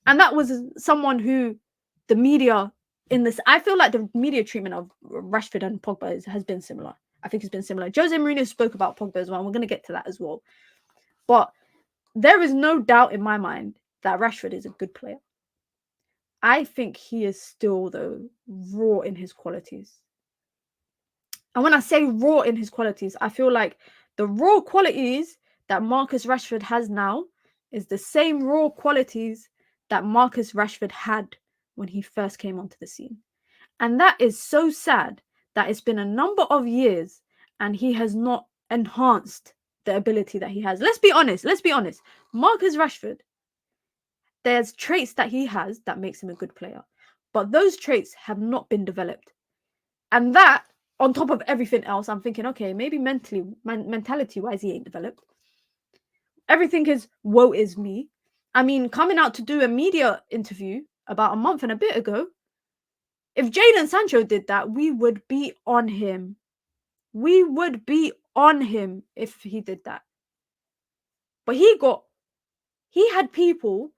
And that was someone who the media I feel like the media treatment of Rashford and Pogba has been similar. I think it's been similar. Jose Mourinho spoke about Pogba as well, and we're going to get to that as well. But there is no doubt in my mind that Rashford is a good player. I think he is still, though, raw in his qualities. And when I say raw in his qualities, I feel like the raw qualities that Marcus Rashford has now is the same raw qualities that Marcus Rashford had when he first came onto the scene. And that is so sad that it's been a number of years and he has not enhanced the ability that he has. Let's be honest. Marcus Rashford, there's traits that he has that makes him a good player. But those traits have not been developed. And that, on top of everything else, I'm thinking, okay, maybe mentality-wise, he ain't developed. Everything is, woe is me. I mean, coming out to do a media interview about a month and a bit ago, if Jadon Sancho did that, we would be on him. We would be on him if he did that. But he had people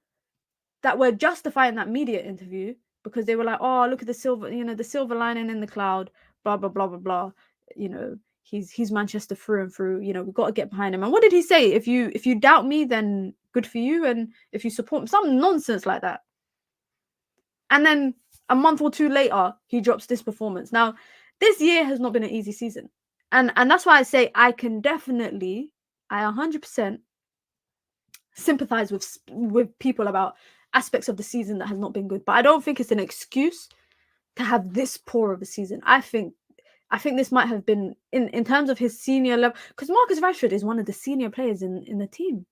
that were justifying that media interview because they were like, oh, look at the silver lining in the cloud, blah, blah, blah, blah, blah. He's Manchester through and through. We've got to get behind him. And what did he say? If you doubt me, then good for you. And if you support him, some nonsense like that. And then a month or two later, he drops this performance. Now, this year has not been an easy season. And that's why I say I 100% sympathize with people about aspects of the season that has not been good. But I don't think it's an excuse to have this poor of a season. I think this might have been in terms of his senior level, because Marcus Rashford is one of the senior players in the team.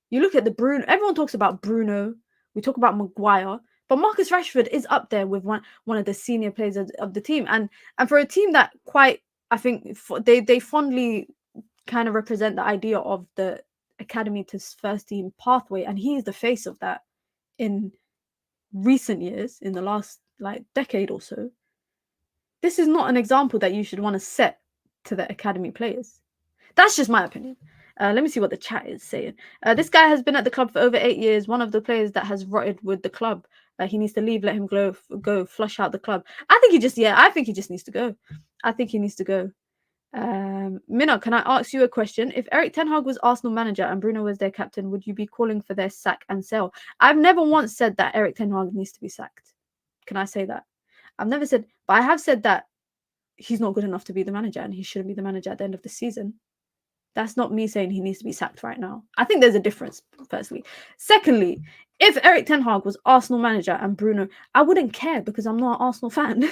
You look at the Bruno, everyone talks about Bruno, we talk about Maguire, but Marcus Rashford is up there with one of the senior players of the team. And for a team that I think they fondly kind of represent the idea of the academy to first team pathway, and he is the face of that in recent years, in the last decade or so. This is not an example that you should want to set to the academy players. That's just my opinion. Let me see what the chat is saying. This guy has been at the club for over 8 years. One of the players that has rotted with the club. He needs to leave. Let him go. Flush out the club. I think he just needs to go. I think he needs to go. Mina, can I ask you a question? If Erik Ten Hag was Arsenal manager and Bruno was their captain, would you be calling for their sack and sell? I've never once said that Erik Ten Hag needs to be sacked. Can I say that? I've never said, but I have said that he's not good enough to be the manager and he shouldn't be the manager at the end of the season. That's not me saying he needs to be sacked right now. I think there's a difference, firstly. Secondly, if Erik Ten Hag was Arsenal manager and Bruno, I wouldn't care because I'm not an Arsenal fan.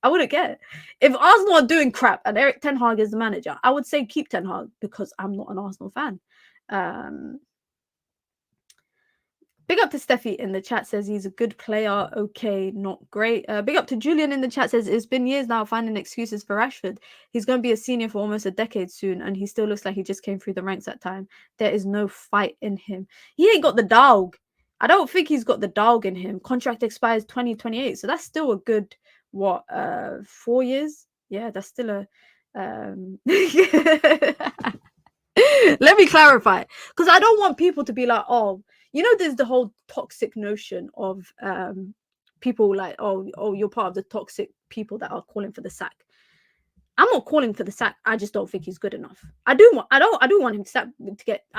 I wouldn't care. If Arsenal are doing crap and Erik Ten Hag is the manager, I would say keep Ten Hag because I'm not an Arsenal fan. Big up to Steffi in the chat, says he's a good player. Okay, not great. Big up to Julian in the chat, says it's been years now finding excuses for Rashford. He's going to be a senior for almost a decade soon, and he still looks like he just came through the ranks at time. There is no fight in him. He ain't got the dog. I don't think he's got the dog in him. Contract expires 2028, so that's still a good, 4 years? Yeah, that's still a... Let me clarify, because I don't want people to be like, oh, there's the whole toxic notion of people like, oh, you're part of the toxic people that are calling for the sack. I'm not calling for the sack. I just don't think he's good enough. I do want him I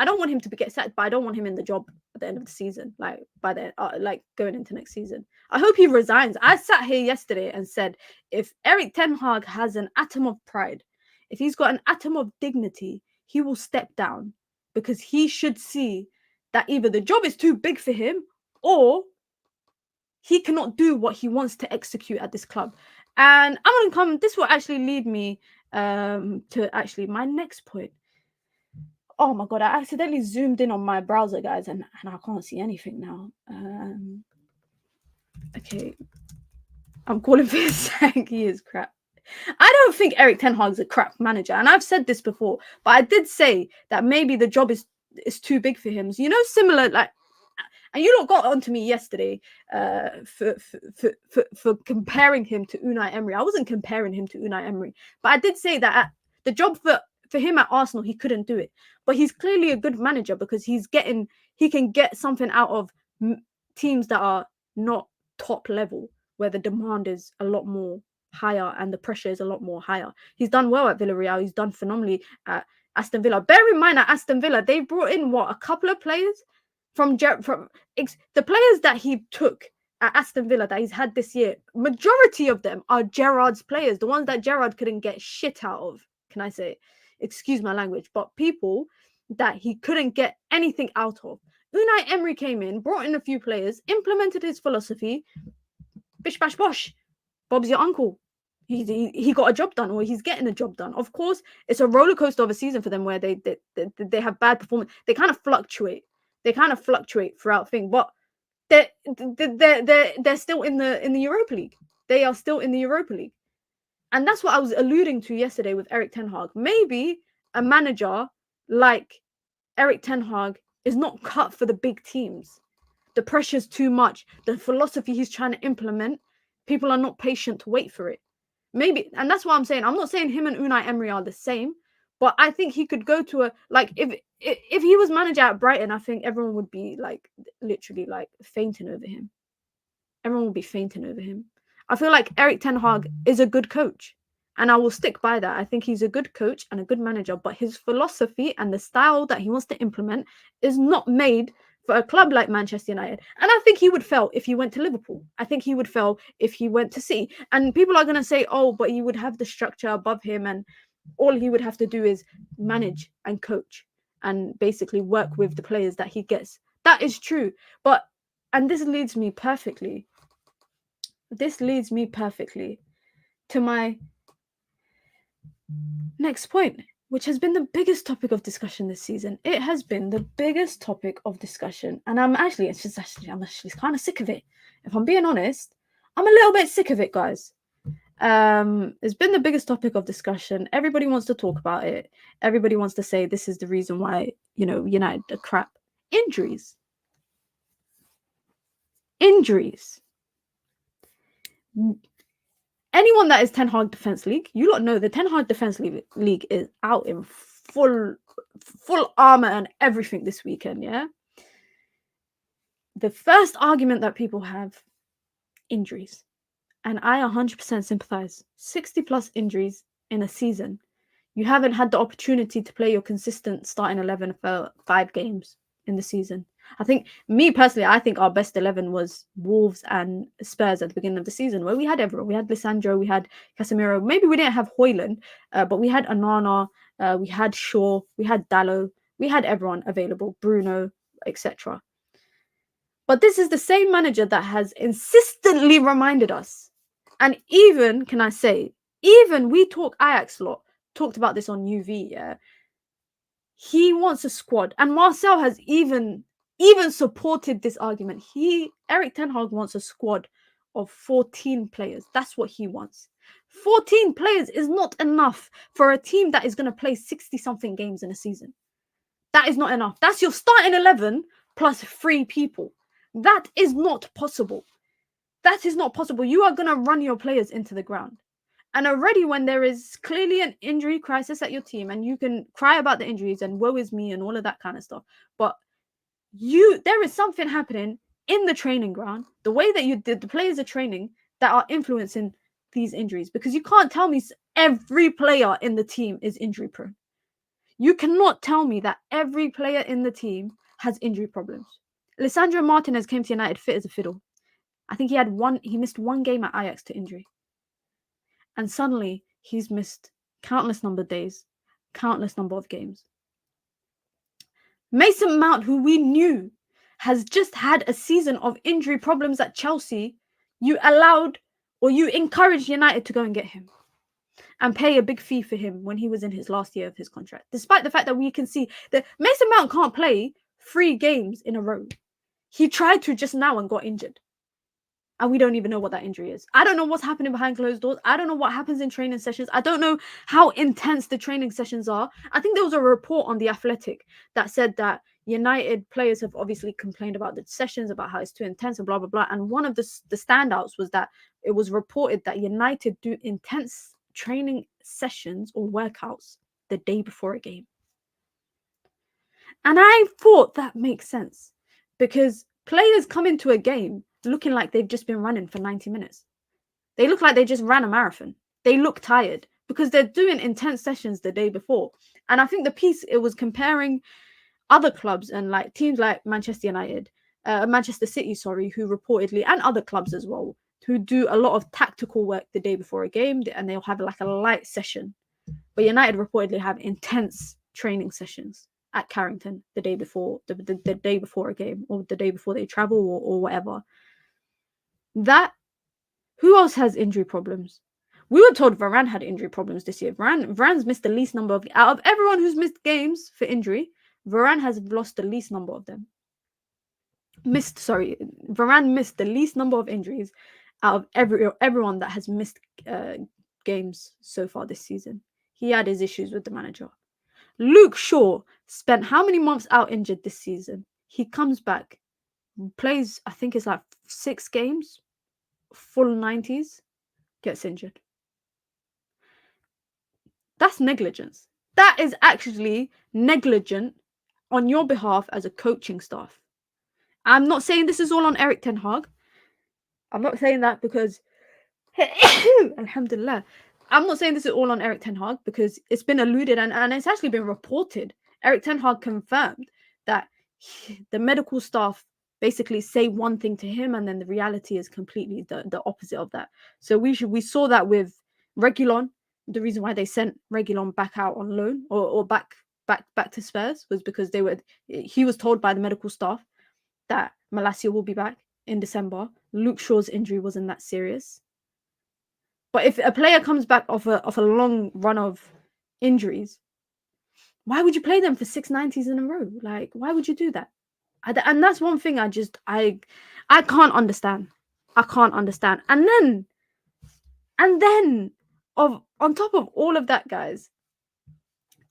don't want him to get sacked, but I don't want him in the job at the end of the season, going into next season. I hope he resigns. I sat here yesterday and said, if Erik Ten Hag has an atom of pride, if he's got an atom of dignity, he will step down, because he should see that either the job is too big for him or he cannot do what he wants to execute at this club. And I'm going to come, this will actually lead me to actually my next point. Oh my God, I accidentally zoomed in on my browser, guys, and I can't see anything now. Okay. I'm calling for his sack. He is crap. I don't think Erik Ten Hag's a crap manager, and I've said this before, but I did say that maybe the job is too big for him. Similar, and you lot got onto me yesterday for comparing him to Unai Emery. I wasn't comparing him to Unai Emery, but I did say that the job for him at Arsenal, he couldn't do it. But he's clearly a good manager because he can get something out of teams that are not top level, where the demand is a lot more higher and the pressure is a lot more higher. He's done well at Villarreal. He's done phenomenally at Aston Villa. Bear in mind, at Aston Villa, they brought in a couple of players from the players that he took at Aston Villa that he's had this year. Majority of them are Gerrard's players, the ones that Gerrard couldn't get shit out of. Can I say, excuse my language, but people that he couldn't get anything out of. Unai Emery came in, brought in a few players, implemented his philosophy. Bish bash bosh. Bob's your uncle. He got a job done, or he's getting a job done. Of course, it's a roller coaster of a season for them where they have bad performance. They kind of fluctuate. Throughout things, but they're still in the Europa League. They are still in the Europa League, and that's what I was alluding to yesterday with Erik Ten Hag. Maybe a manager like Erik Ten Hag is not cut for the big teams. The pressure's too much. The philosophy he's trying to implement, people are not patient to wait for it. Maybe, and that's what I'm saying. I'm not saying him and Unai Emery are the same, but I think he could go to a, like, if he was manager at Brighton, I think everyone would be like literally like fainting over him. Everyone would be fainting over him. I feel like Eric Ten Hag is a good coach, and I will stick by that. I think he's a good coach and a good manager, but his philosophy and the style that he wants to implement is not made for a club like Manchester United. And I think he would fail if he went to Liverpool. I think he would fail if he went to City. And people are going to say, oh, but he would have the structure above him, and all he would have to do is manage and coach and basically work with the players that he gets. That is true. But, and this leads me perfectly to my next point, which has been the biggest topic of discussion this season. It has been the biggest topic of discussion, and I'm actually kind of sick of it. If I'm being honest, I'm a little bit sick of it, guys. It's been the biggest topic of discussion. Everybody wants to talk about it. Everybody wants to say this is the reason why, United are crap. Injuries. Anyone that is Ten Hag Defense League, you lot know the Ten Hag Defense League is out in full armor and everything this weekend, yeah? The first argument that people have, injuries. And I 100% sympathize. 60 plus injuries in a season. You haven't had the opportunity to play your consistent starting 11 for 5 games in the season. I think, me personally, I think our best 11 was Wolves and Spurs at the beginning of the season, where we had everyone. We had Lisandro, we had Casemiro. Maybe we didn't have Hojlund, but we had Onana, we had Shaw, we had Dalot, we had everyone available, Bruno, etc. But this is the same manager that has insistently reminded us. And even, can I say, even we talk Ajax lot, talked about this on UV, yeah? He wants a squad. And Marcel has even supported this argument. Eric Ten Hag wants a squad of 14 players. That's what he wants. 14 players is not enough for a team that is going to play 60-something games in a season. That is not enough. That's your starting 11 plus 3 people. That is not possible. That is not possible. You are going to run your players into the ground. And already when there is clearly an injury crisis at your team, and you can cry about the injuries and woe is me and all of that kind of stuff, but there is something happening in the training ground, the way that the players are training, that are influencing these injuries. Because you can't tell me every player in the team is injury prone. You cannot tell me that every player in the team has injury problems. Lisandro Martinez came to United fit as a fiddle. I think he missed 1 game at Ajax to injury. And suddenly, he's missed countless number of days, countless number of games. Mason Mount, who we knew has just had a season of injury problems at Chelsea, you encouraged United to go and get him and pay a big fee for him when he was in his last year of his contract. Despite the fact that we can see that Mason Mount can't play 3 games in a row. He tried to just now and got injured. And we don't even know what that injury is. I don't know what's happening behind closed doors. I don't know what happens in training sessions. I don't know how intense the training sessions are. I think there was a report on The Athletic that said that United players have obviously complained about the sessions, about how it's too intense and blah, blah, blah. And one of the standouts was that it was reported that United do intense training sessions or workouts the day before a game. And I thought that makes sense because players come into a game looking like they've just been running for 90 minutes. They look like they just ran a marathon. They look tired because they're doing intense sessions the day before. And I think the piece, it was comparing other clubs and like teams like Manchester City, who reportedly, and other clubs as well, who do a lot of tactical work the day before a game, and they'll have like a light session. But United reportedly have intense training sessions at Carrington the day before the day before a game, or the day before they travel, or whatever. Who else has injury problems? We were told Varane had injury problems this year. Varane's missed the least number of, out of everyone who's missed games for injury, Varane has lost the least number of them. Varane missed the least number of injuries out of everyone that has missed games so far this season. He had his issues with the manager. Luke Shaw spent how many months out injured this season? He comes back, plays, I think it's like 6 games, full 90s, gets injured. That's negligence. That is actually negligent on your behalf as a coaching staff. I'm not saying this is all on Erik Ten Hag. I'm not saying that because Alhamdulillah. I'm not saying this is all on Erik Ten Hag because it's been alluded and it's actually been reported. Erik Ten Hag confirmed that the medical staff basically say one thing to him and then the reality is completely the opposite of that. So we saw that with Reguilon. The reason why they sent Reguilon back out on loan or back to Spurs was because he was told by the medical staff that Malacia will be back in December. Luke Shaw's injury wasn't that serious. But if a player comes back off a long run of injuries, why would you play them for 690s in a row? Like, why would you do that? And that's one thing I can't understand. I can't understand. And then on top of all of that, guys,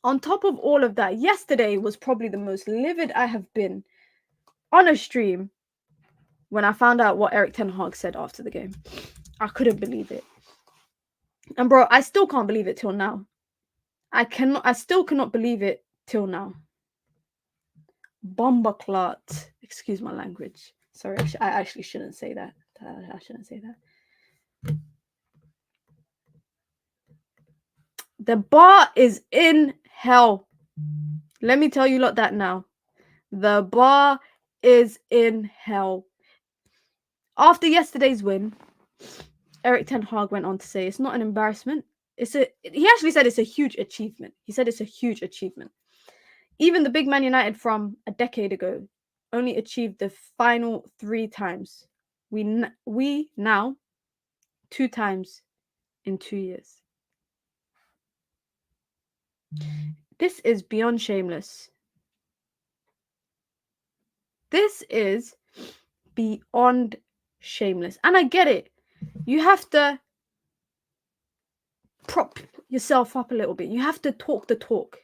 on top of all of that, yesterday was probably the most livid I have been on a stream when I found out what Erik Ten Hag said after the game. I couldn't believe it. And bro, I still can't believe it till now. I still cannot believe it till now. Bombaclat. Excuse my language. Sorry, I actually shouldn't say that. I shouldn't say that. The bar is in hell. Let me tell you lot that now. The bar is in hell. After yesterday's win, Erik Ten Hag went on to say it's not an embarrassment. He actually said it's a huge achievement. He said it's a huge achievement. Even the big Man United from a decade ago only achieved the final 3 times. We now 2 times in 2 years. This is beyond shameless. This is beyond shameless. And I get it. You have to prop yourself up a little bit. You have to talk the talk.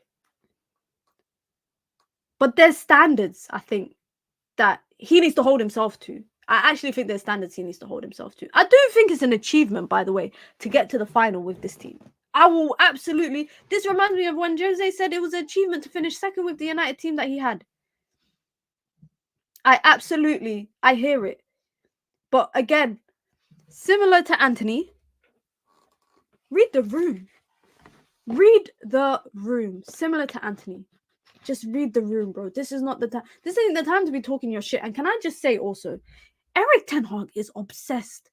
But there's standards, I think, that he needs to hold himself to. I actually think there's standards he needs to hold himself to. I do think it's an achievement, by the way, to get to the final with this team. I will absolutely... This reminds me of when Jose said it was an achievement to finish second with the United team that he had. I hear it. But again, similar to Anthony, read the room. Read the room. Similar to Anthony. Just read the room, bro. This is not the time. This ain't the time to be talking your shit. And can I just say also, Erik Ten Hag is obsessed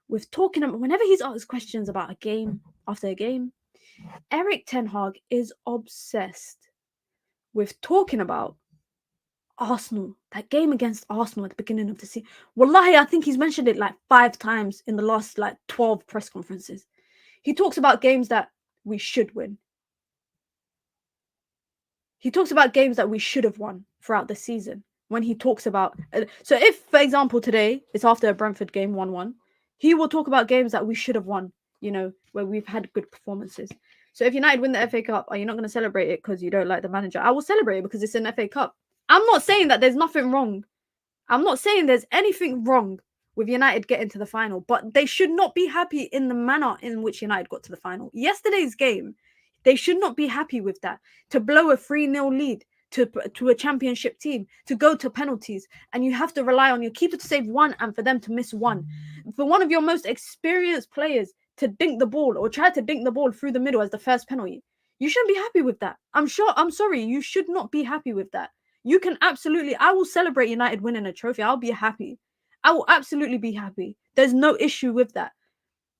with talking about, whenever he's asked questions about a game after a game, Erik Ten Hag is obsessed with talking about Arsenal, that game against Arsenal at the beginning of the season. Wallahi, I think he's mentioned it like 5 times in the last 12 press conferences. He talks about games that we should win. He talks about games that we should have won throughout the season. When he talks about... so if, for example, today, it's after a Brentford game, 1-1, he will talk about games that we should have won, where we've had good performances. So if United win the FA Cup, are you not going to celebrate it because you don't like the manager? I will celebrate it because it's an FA Cup. I'm not saying that there's nothing wrong. I'm not saying there's anything wrong with United getting to the final, but they should not be happy in the manner in which United got to the final. Yesterday's game, they should not be happy with that. To blow a 3-0 lead to a championship team, to go to penalties, and you have to rely on your keeper to save 1 and for them to miss 1. For one of your most experienced players to dink the ball or try to dink the ball through the middle as the first penalty, you shouldn't be happy with that. I'm sorry, you should not be happy with that. You can absolutely... I will celebrate United winning a trophy. I'll be happy. I will absolutely be happy. There's no issue with that.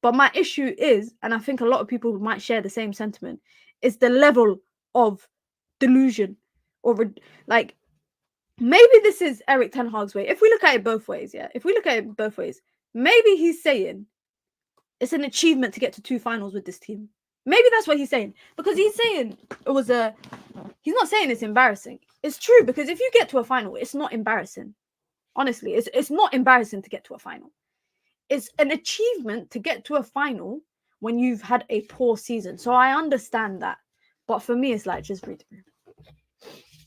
But my issue is, and I think a lot of people might share the same sentiment, is the level of delusion. Or maybe this is Erik Ten Hag's way. If we look at it both ways, maybe he's saying it's an achievement to get to 2 finals with this team. Maybe that's what he's saying. Because he's saying he's not saying it's embarrassing. It's true, because if you get to a final, it's not embarrassing. Honestly, it's not embarrassing to get to a final. It's an achievement to get to a final when you've had a poor season. So I understand that. But for me, it's just read the room.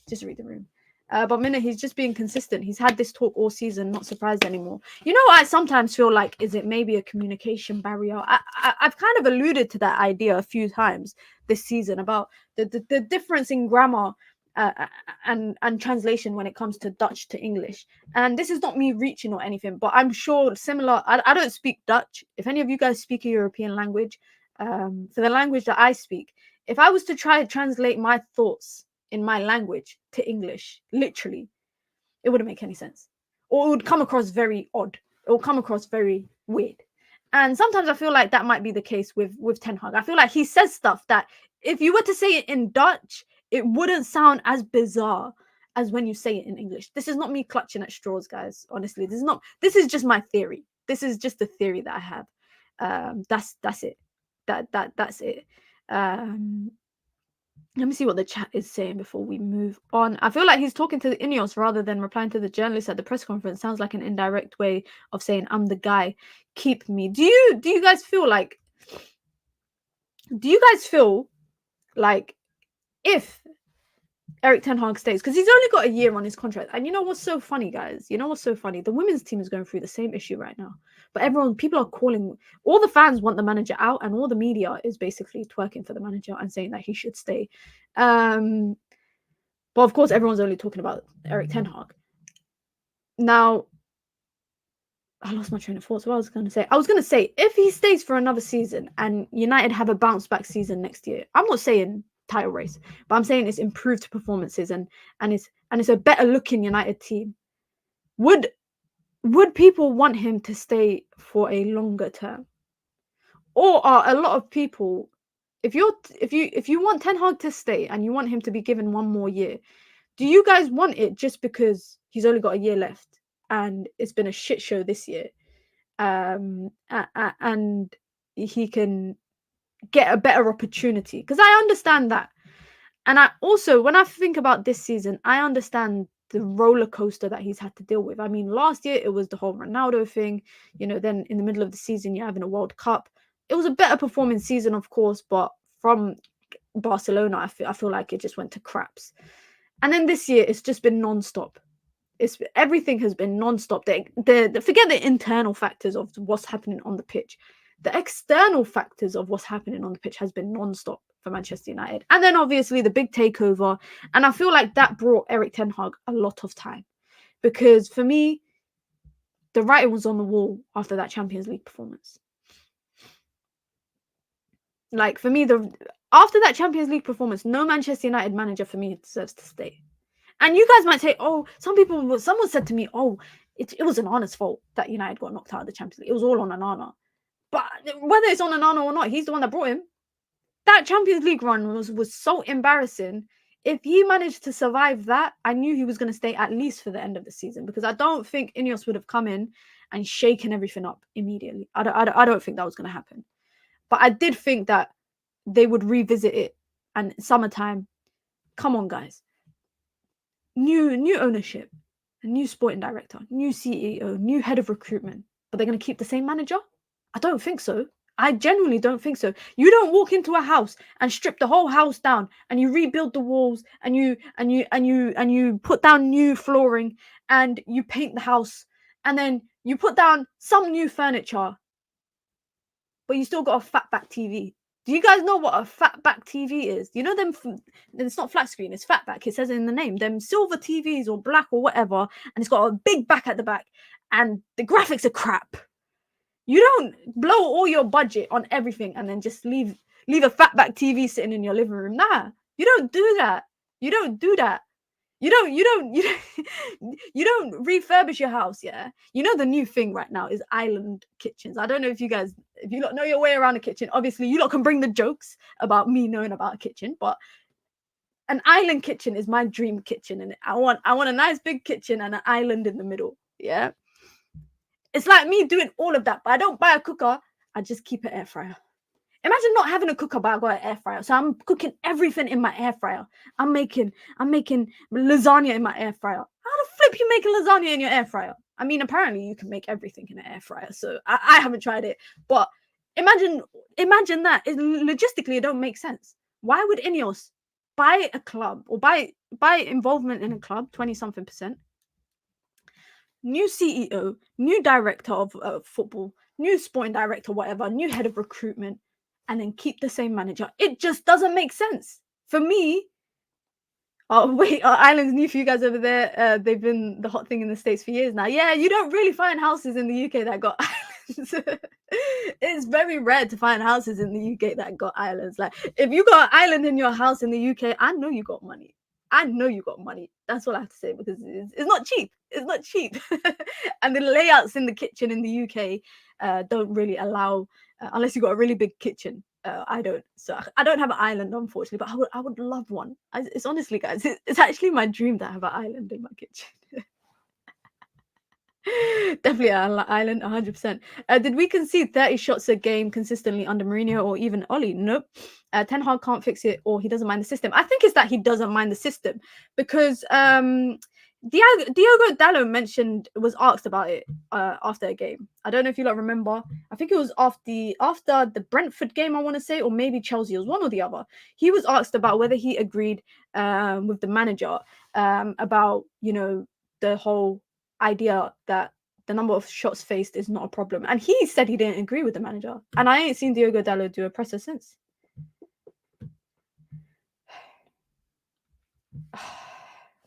Just read the room. But Mina, he's just being consistent. He's had this talk all season, not surprised anymore. You know, I sometimes feel like, is it maybe a communication barrier? I've kind of alluded to that idea a few times this season about the difference in grammar and translation when it comes to Dutch to English. And this is not me reaching or anything, but I'm sure similar. I don't speak Dutch. If any of you guys speak a European language, for the language that I speak, if I was to try to translate my thoughts in my language to English, literally, it wouldn't make any sense. Or it would come across very odd. It will come across very weird. And sometimes I feel like that might be the case with Ten Hag. I feel like he says stuff that if you were to say it in Dutch, it wouldn't sound as bizarre as when you say it in English. This is not me clutching at straws, guys. Honestly, this is just my theory. This is just the theory that I have. That's it. That's it. Let me see what the chat is saying before we move on. I feel like he's talking to the Ineos rather than replying to the journalist at the press conference. Sounds like an indirect way of saying, I'm the guy, keep me. Do you guys feel like if Erik Ten Hag stays, because he's only got a year on his contract, and you know what's so funny, guys? You know what's so funny? The women's team is going through the same issue right now. But people are calling, all the fans want the manager out, and all the media is basically twerking for the manager and saying that he should stay. But of course, everyone's only talking about Erik Ten Hag. Now, I lost my train of thought. So what I was going to say, if he stays for another season and United have a bounce back season next year, I'm not saying title race, but I'm saying it's improved performances and it's a better looking United team. Would people want him to stay for a longer term? Or are a lot of people, if you want Ten Hag to stay and you want him to be given one more year, do you guys want it just because he's only got a year left and it's been a shit show this year, and he can get a better opportunity? Because I understand that. And I also, when I think about this season, I understand the roller coaster that he's had to deal with. I mean, last year it was the whole Ronaldo thing, you know, then in the middle of the season you're having a World Cup. It was a better performing season, of course, but from Barcelona, I feel like it just went to craps. And then this year it's just been non-stop. Everything has been non-stop. Forget the internal factors of what's happening on the pitch. The external factors of what's happening on the pitch has been non-stop for Manchester United. And then obviously the big takeover. And I feel like that brought Erik Ten Hag a lot of time. Because for me, the writing was on the wall after that Champions League performance. Like, for me, after that Champions League performance, no Manchester United manager for me deserves to stay. And you guys might say, oh, someone said to me, oh, it was Onana's fault that United got knocked out of the Champions League. It was all on Onana. But whether it's on Onana or not, he's the one that brought him. That Champions League run was so embarrassing. If he managed to survive that, I knew he was going to stay at least for the end of the season, because I don't think Ineos would have come in and shaken everything up immediately. I don't think that was going to happen. But I did think that they would revisit it, and summertime, come on, guys. New ownership, a new sporting director, new CEO, new head of recruitment, but they're going to keep the same manager? I don't think so. I genuinely don't think so. You don't walk into a house and strip the whole house down and you rebuild the walls and you put down new flooring and you paint the house and then you put down some new furniture, but you still got a fatback TV. Do you guys know what a fatback TV is? You know them? It's not flat screen, it's fatback. It says it in the name. Them silver TVs or black or whatever, and it's got a big back at the back, and the graphics are crap. You don't blow all your budget on everything and then just leave a fatback TV sitting in your living room. Nah, you don't do that. You don't do that. You don't refurbish your house, yeah? You know the new thing right now is island kitchens. I don't know if you lot know your way around a kitchen. Obviously, you lot can bring the jokes about me knowing about a kitchen, but an island kitchen is my dream kitchen, and I want a nice big kitchen and an island in the middle, yeah? It's like me doing all of that, but I don't buy a cooker. I just keep an air fryer. Imagine not having a cooker, but I got an air fryer. So I'm cooking everything in my air fryer. I'm making lasagna in my air fryer. How the flip you make a lasagna in your air fryer? I mean, apparently you can make everything in an air fryer. So I haven't tried it, but imagine that. Logistically, it don't make sense. Why would Ineos buy a club or buy by involvement in a club, 20-something%. New CEO, new director of football, new sporting director, whatever, new head of recruitment, and then keep the same manager. It just doesn't make sense. For me, oh, wait, Ireland's new for you guys over there. They've been the hot thing in the States for years now. Yeah, you don't really find houses in the UK that got islands. It's very rare to find houses in the UK that got islands. Like, if you got an island in your house in the UK, I know you got money. I know you got money. That's all I have to say, because it's not cheap. It's not cheap. And the layouts in the kitchen in the UK don't really allow, unless you got a really big kitchen. I don't. So I don't have an island, unfortunately, but I would love one. It's honestly, guys, it's actually my dream to have an island in my kitchen. Definitely an island, 100%. Did we concede 30 shots a game consistently under Mourinho or even Oli? Nope. Ten Hag can't fix it, or he doesn't mind the system. I think it's that he doesn't mind the system, because Diogo Dalot was asked about it after a game. I don't know if you lot remember. I think it was after the Brentford game, I want to say, or maybe Chelsea. It was one or the other. He was asked about whether he agreed with the manager about, the whole idea that the number of shots faced is not a problem, and he said he didn't agree with the manager. And I ain't seen Diogo Dalot do a presser since.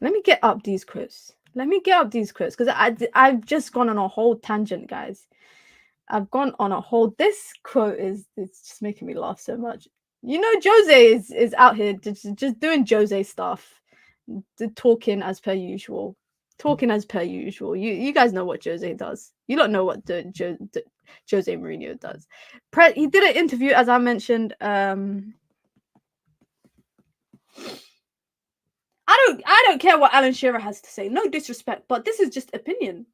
Let me get up these quotes. Because I've just gone on a whole tangent, guys. I've gone on a whole. This quote it's just making me laugh so much. Jose is out here just doing Jose stuff, talking as per usual. You guys know what Jose does. You don't know what Jose Mourinho does. He did an interview, as I mentioned. I don't care what Alan Shearer has to say. No disrespect, but this is just opinion.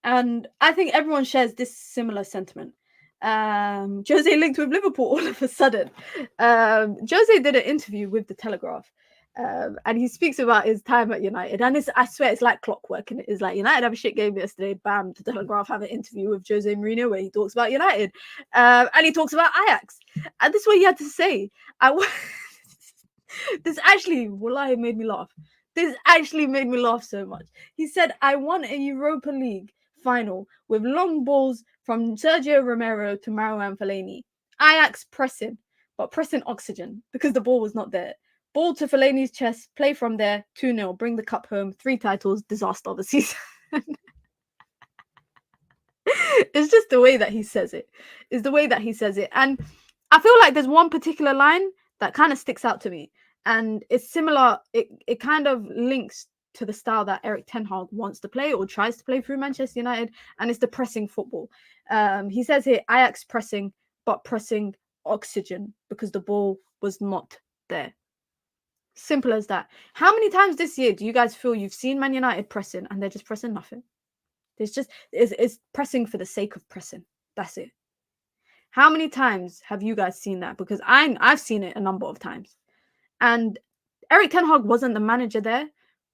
And I think everyone shares this similar sentiment. Jose linked with Liverpool all of a sudden. Jose did an interview with The Telegraph. And he speaks about his time at United, and I swear it's like clockwork, and it's like United have a shit game yesterday, bam, The Telegraph have an interview with Jose Mourinho where he talks about United, and he talks about Ajax, and this is what he had to say. This actually, wallahi, made me laugh. This actually made me laugh so much. He said, I won a Europa League final with long balls from Sergio Romero to Marouane Fellaini. Ajax pressing, but pressing oxygen because the ball was not there. Ball to Fellaini's chest, play from there, 2-0, bring the cup home, 3 titles, disaster of the season. It's just the way that he says it. And I feel like there's one particular line that kind of sticks out to me. And it's similar, it kind of links to the style that Erik Ten Hag wants to play or tries to play through Manchester United, and it's the pressing football. He says here, Ajax pressing, but pressing oxygen because the ball was not there. Simple as that. How many times this year do you guys feel you've seen Man United pressing and they're just pressing nothing? It's pressing for the sake of pressing. That's it. How many times have you guys seen that? Because I've seen it a number of times. And Erik Ten Hag wasn't the manager there,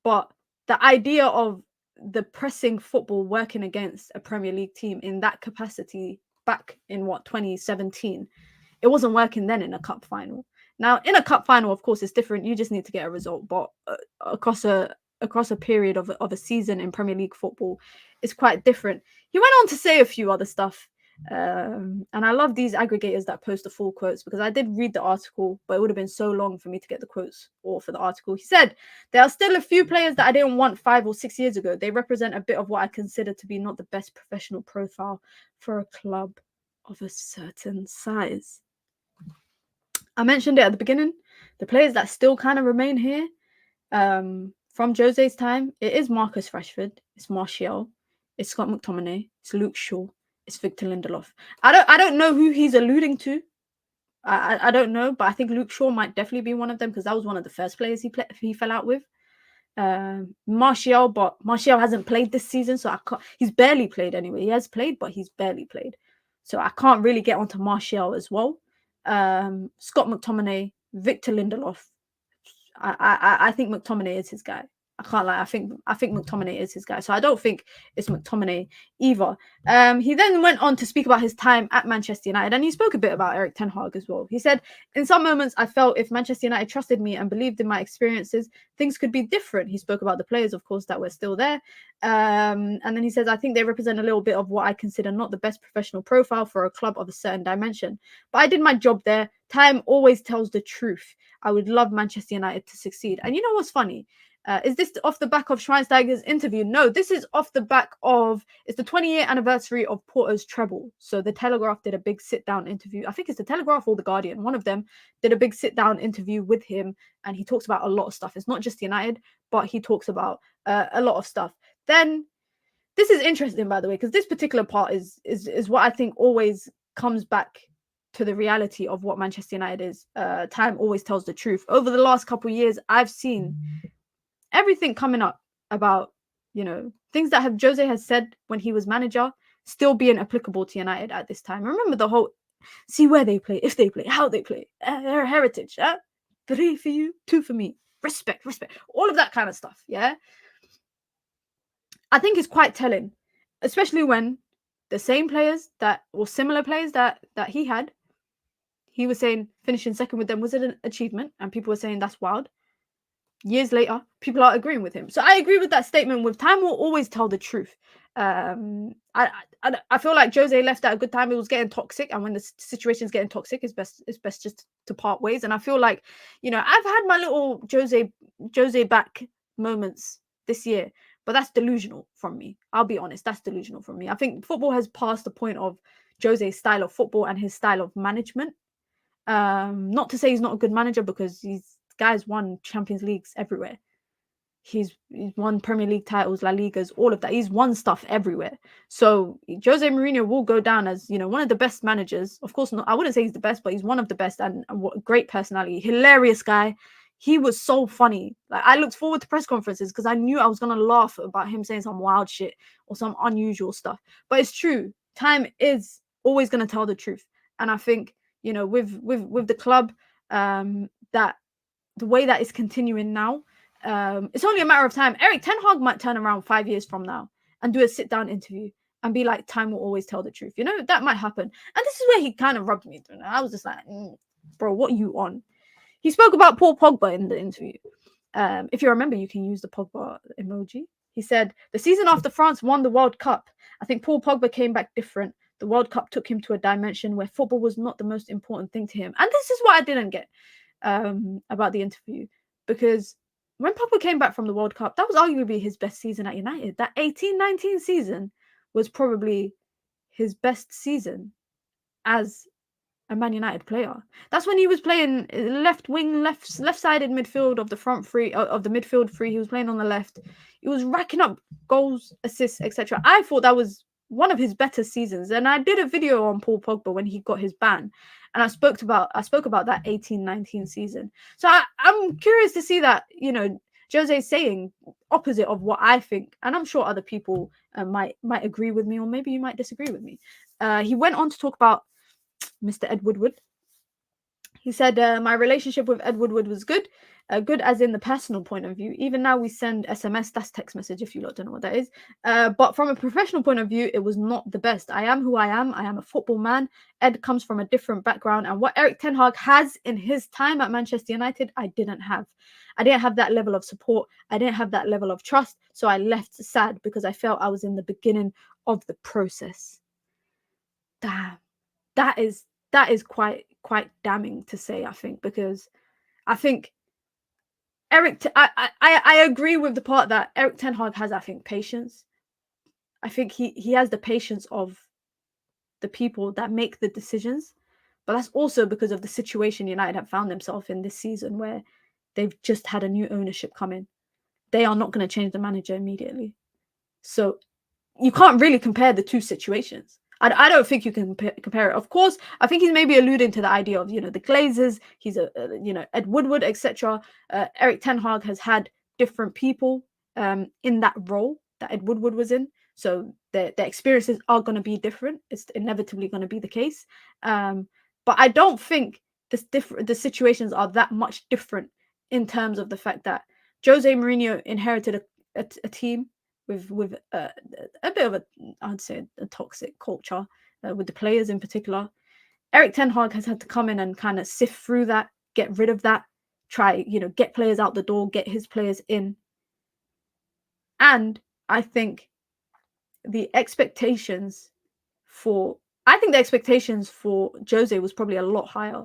but the idea of the pressing football working against a Premier League team in that capacity back in 2017, it wasn't working then in a cup final. Now, in a cup final, of course, it's different. You just need to get a result. But across a period of a season in Premier League football, it's quite different. He went on to say a few other stuff. And I love these aggregators that post the full quotes, because I did read the article, but it would have been so long for me to get the quotes or for the article. He said, there are still a few players that I didn't want 5 or 6 years ago. They represent a bit of what I consider to be not the best professional profile for a club of a certain size. I mentioned it at the beginning. The players that still kind of remain here from Jose's time, it is Marcus Rashford, it's Martial, it's Scott McTominay, it's Luke Shaw, it's Victor Lindelof. I don't know who he's alluding to. I don't know, but I think Luke Shaw might definitely be one of them, because that was one of the first players he fell out with. Martial, but Martial hasn't played this season, so he's barely played anyway. He has played, but he's barely played. So I can't really get onto Martial as well. Scott McTominay, Victor Lindelof. I think McTominay is his guy. I can't lie. I think McTominay is his guy. So I don't think it's McTominay either. He then went on to speak about his time at Manchester United, and he spoke a bit about Erik Ten Hag as well. He said, in some moments, I felt if Manchester United trusted me and believed in my experiences, things could be different. He spoke about the players, of course, that were still there. And then he says, I think they represent a little bit of what I consider not the best professional profile for a club of a certain dimension. But I did my job there. Time always tells the truth. I would love Manchester United to succeed. And you know what's funny? Is this off the back of Schweinsteiger's interview? No, this is off the back of, it's the 20-year anniversary of Porto's treble. So the Telegraph did a big sit-down interview. I think it's the Telegraph or the Guardian. One of them did a big sit-down interview with him, and he talks about a lot of stuff. It's not just United, but he talks about a lot of stuff. Then, this is interesting, by the way, because this particular part is what I think always comes back to the reality of what Manchester United is. Time always tells the truth. Over the last couple of years, I've seen everything coming up about, you know, things that Jose has said when he was manager still being applicable to United at this time. Remember the whole, see where they play, if they play, how they play, their heritage, 3 for you, 2 for me, respect, all of that kind of stuff, yeah? I think it's quite telling, especially when the same players that, or similar players that he had, he was saying finishing second with them was an achievement, and people were saying that's wild. Years later, people are agreeing with him. So I agree with that statement. With time will always tell the truth. I feel like Jose left at a good time. It was getting toxic, and when the situation is getting toxic, it's best just to part ways. And I feel like, you know, I've had my little Jose back moments this year, but that's delusional from me. I'll be honest, that's delusional from me. I think football has passed the point of Jose's style of football and his style of management. Not to say he's not a good manager, because guy's won Champions Leagues everywhere. He's won Premier League titles, La Ligas, all of that. He's won stuff everywhere. So Jose Mourinho will go down as, you know, one of the best managers. Of course, not, I wouldn't say he's the best, but he's one of the best, and what a great personality. Hilarious guy. He was so funny. Like, I looked forward to press conferences because I knew I was going to laugh about him saying some wild shit or some unusual stuff. But it's true. Time is always going to tell the truth. And I think, you know, with the club, that the way that it's continuing now, it's only a matter of time. Erik Ten Hag might turn around 5 years from now and do a sit-down interview and be like, time will always tell the truth. You know, that might happen. And this is where he kind of rubbed me through. I was just like, bro, what are you on? He spoke about Paul Pogba in the interview. If you remember, you can use the Pogba emoji. He said, the season after France won the World Cup, I think Paul Pogba came back different. The World Cup took him to a dimension where football was not the most important thing to him. And this is what I didn't get about the interview, because when Pogba came back from the World Cup, that was arguably his best season at United. That 18-19 season was probably his best season as a Man United player. That's when he was playing left wing, left-sided midfield of the front three, of the midfield three. He was playing on the left. He was racking up goals, assists, etc. I thought that was one of his better seasons. And I did a video on Paul Pogba when he got his ban, and I spoke about that 18-19 season. So I'm curious to see that, you know, Jose's saying opposite of what I think, and I'm sure other people might agree with me, or maybe you might disagree with me. He went on to talk about Mr. Ed Woodward. He said, my relationship with Ed Woodward was good. Good as in the personal point of view. Even now we send SMS, that's text message if you lot don't know what that is. But from a professional point of view, it was not the best. I am who I am. I am a football man. Ed comes from a different background. And what Erik Ten Hag has in his time at Manchester United, I didn't have. I didn't have that level of support. I didn't have that level of trust. So I left sad because I felt I was in the beginning of the process. Damn. That is quite damning to say, I think, because I think I agree with the part that Erik Ten Hag has, I think, patience. I think he has the patience of the people that make the decisions, but that's also because of the situation United have found themselves in this season, where they've just had a new ownership come in. They are not going to change the manager immediately. So you can't really compare the two situations. I don't think you can compare it. Of course, I think he's maybe alluding to the idea of, you know, the Glazers. He's you know, Ed Woodward, etc. Erik Ten Hag has had different people in that role that Ed Woodward was in. So their experiences are going to be different. It's inevitably going to be the case. But I don't think the situations are that much different in terms of the fact that Jose Mourinho inherited a team with a bit of I'd say a toxic culture with the players in particular. Erik Ten Hag has had to come in and kind of sift through that, get rid of that, try, get players out the door, get his players in. And I think the expectations for Jose was probably a lot higher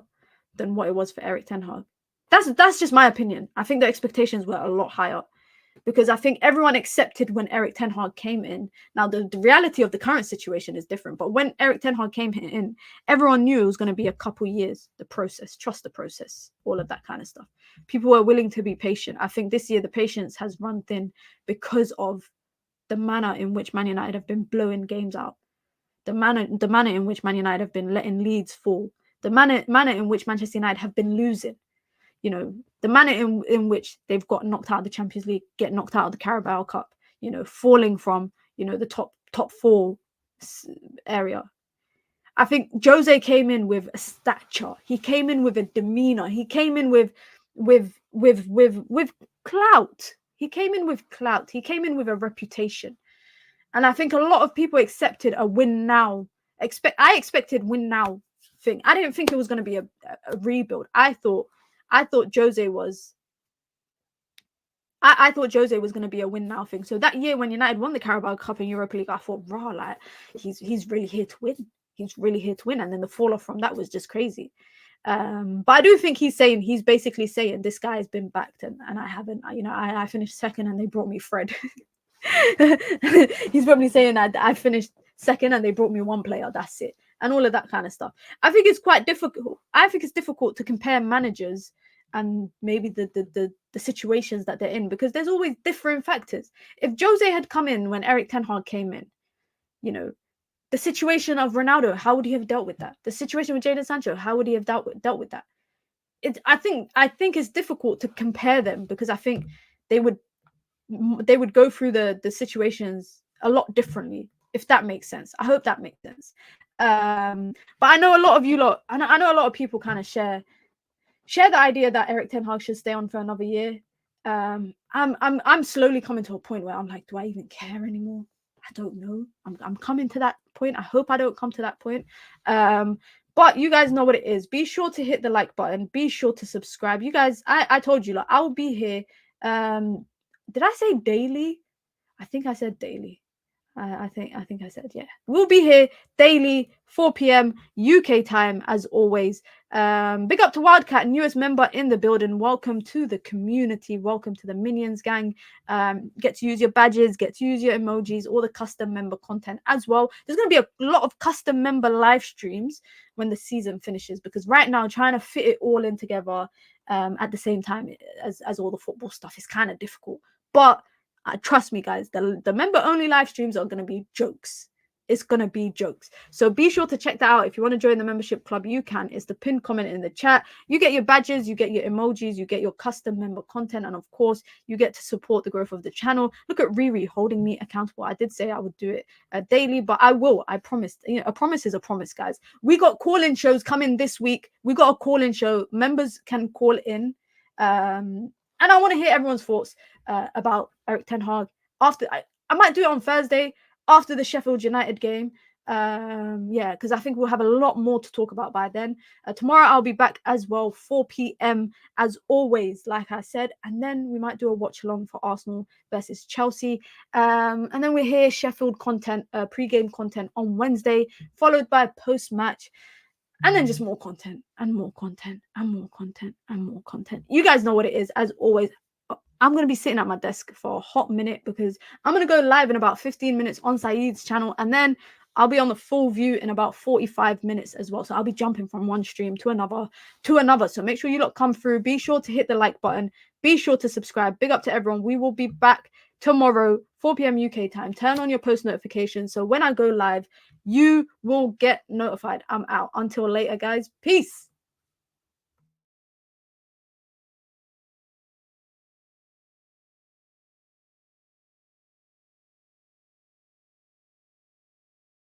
than what it was for Erik Ten Hag. That's just my opinion. I think the expectations were a lot higher because I think everyone accepted when Erik Ten Hag came in. Now, the reality of the current situation is different, but when Erik Ten Hag came in, everyone knew it was going to be a couple years, the process, trust the process, all of that kind of stuff. People were willing to be patient. I think this year the patience has run thin because of the manner in which Man United have been blowing games out, the manner in which Man United have been letting leads fall, the manner in which Manchester United have been losing. The manner in which they've got knocked out of the Champions League, get knocked out of the Carabao Cup, falling from, the top four area. I think Jose came in with a stature. He came in with a demeanor. He came in with clout. He came in with clout. He came in with a reputation. And I think a lot of people accepted a win now. I expected win now thing. I didn't think it was going to be a rebuild. I thought Jose was going to be a win now thing. So that year when United won the Carabao Cup and Europa League, I thought, raw, like he's really here to win. He's really here to win. And then the fall off from that was just crazy. But I do think he's basically saying this guy has been backed and I haven't. I finished second and they brought me Fred. He's probably saying that I finished second and they brought me one player. That's it. And all of that kind of stuff. I think it's quite difficult. I think it's difficult to compare managers and maybe the situations that they're in because there's always different factors. If Jose had come in when Erik Ten Hag came in, the situation of Ronaldo, how would he have dealt with that? The situation with Jadon Sancho, how would he have dealt with that? I think it's difficult to compare them because I think they would go through the situations a lot differently, if that makes sense. I hope that makes sense. But I know a lot of you lot, I know a lot of people kind of share the idea that Erik Ten Hag should stay on for another year. I'm slowly coming to a point where I'm like, do I even care anymore? I don't know. I'm coming to that point. I hope I don't come to that point. But you guys know what it is. Be sure to hit the like button. Be sure to subscribe. You guys, I told you, like, I will be here. Did I say daily? I think I said daily. I think I said, yeah. We'll be here daily, 4 p.m. UK time, as always. Big up to Wildcat, newest member in the building. Welcome to the community. Welcome to the Minions gang. Get to use your badges, get to use your emojis, all the custom member content as well. There's going to be a lot of custom member live streams when the season finishes, because right now trying to fit it all in together at the same time as all the football stuff is kind of difficult. But trust me, guys, the member-only live streams are going to be jokes. It's going to be jokes. So be sure to check that out. If you want to join the membership club, you can. It's the pinned comment in the chat. You get your badges, you get your emojis, you get your custom member content, and of course, you get to support the growth of the channel. Look at Riri holding me accountable. I did say I would do it daily, but I will. I promised. A promise is a promise, guys. We got call-in shows coming this week. We got a call-in show. Members can call in. And I want to hear everyone's thoughts about Erik Ten Hag. After I might do it on Thursday after the Sheffield United game. Yeah, because I think we'll have a lot more to talk about by then. Tomorrow I'll be back as well, 4 p.m. as always, like I said. And then we might do a watch along for Arsenal versus Chelsea. And then we're here, Sheffield content, pre-game content on Wednesday, followed by post-match. And then just more content and more content and more content and more content. You guys know what it is. As always, I'm going to be sitting at my desk for a hot minute because I'm going to go live in about 15 minutes on Saeed's channel. And then I'll be on the full view in about 45 minutes as well. So I'll be jumping from one stream to another. So make sure you lot come through. Be sure to hit the like button. Be sure to subscribe. Big up to everyone. We will be back tomorrow, 4 p.m. UK time. Turn on your post notifications. So when I go live, you will get notified. I'm out. Until later, guys. Peace.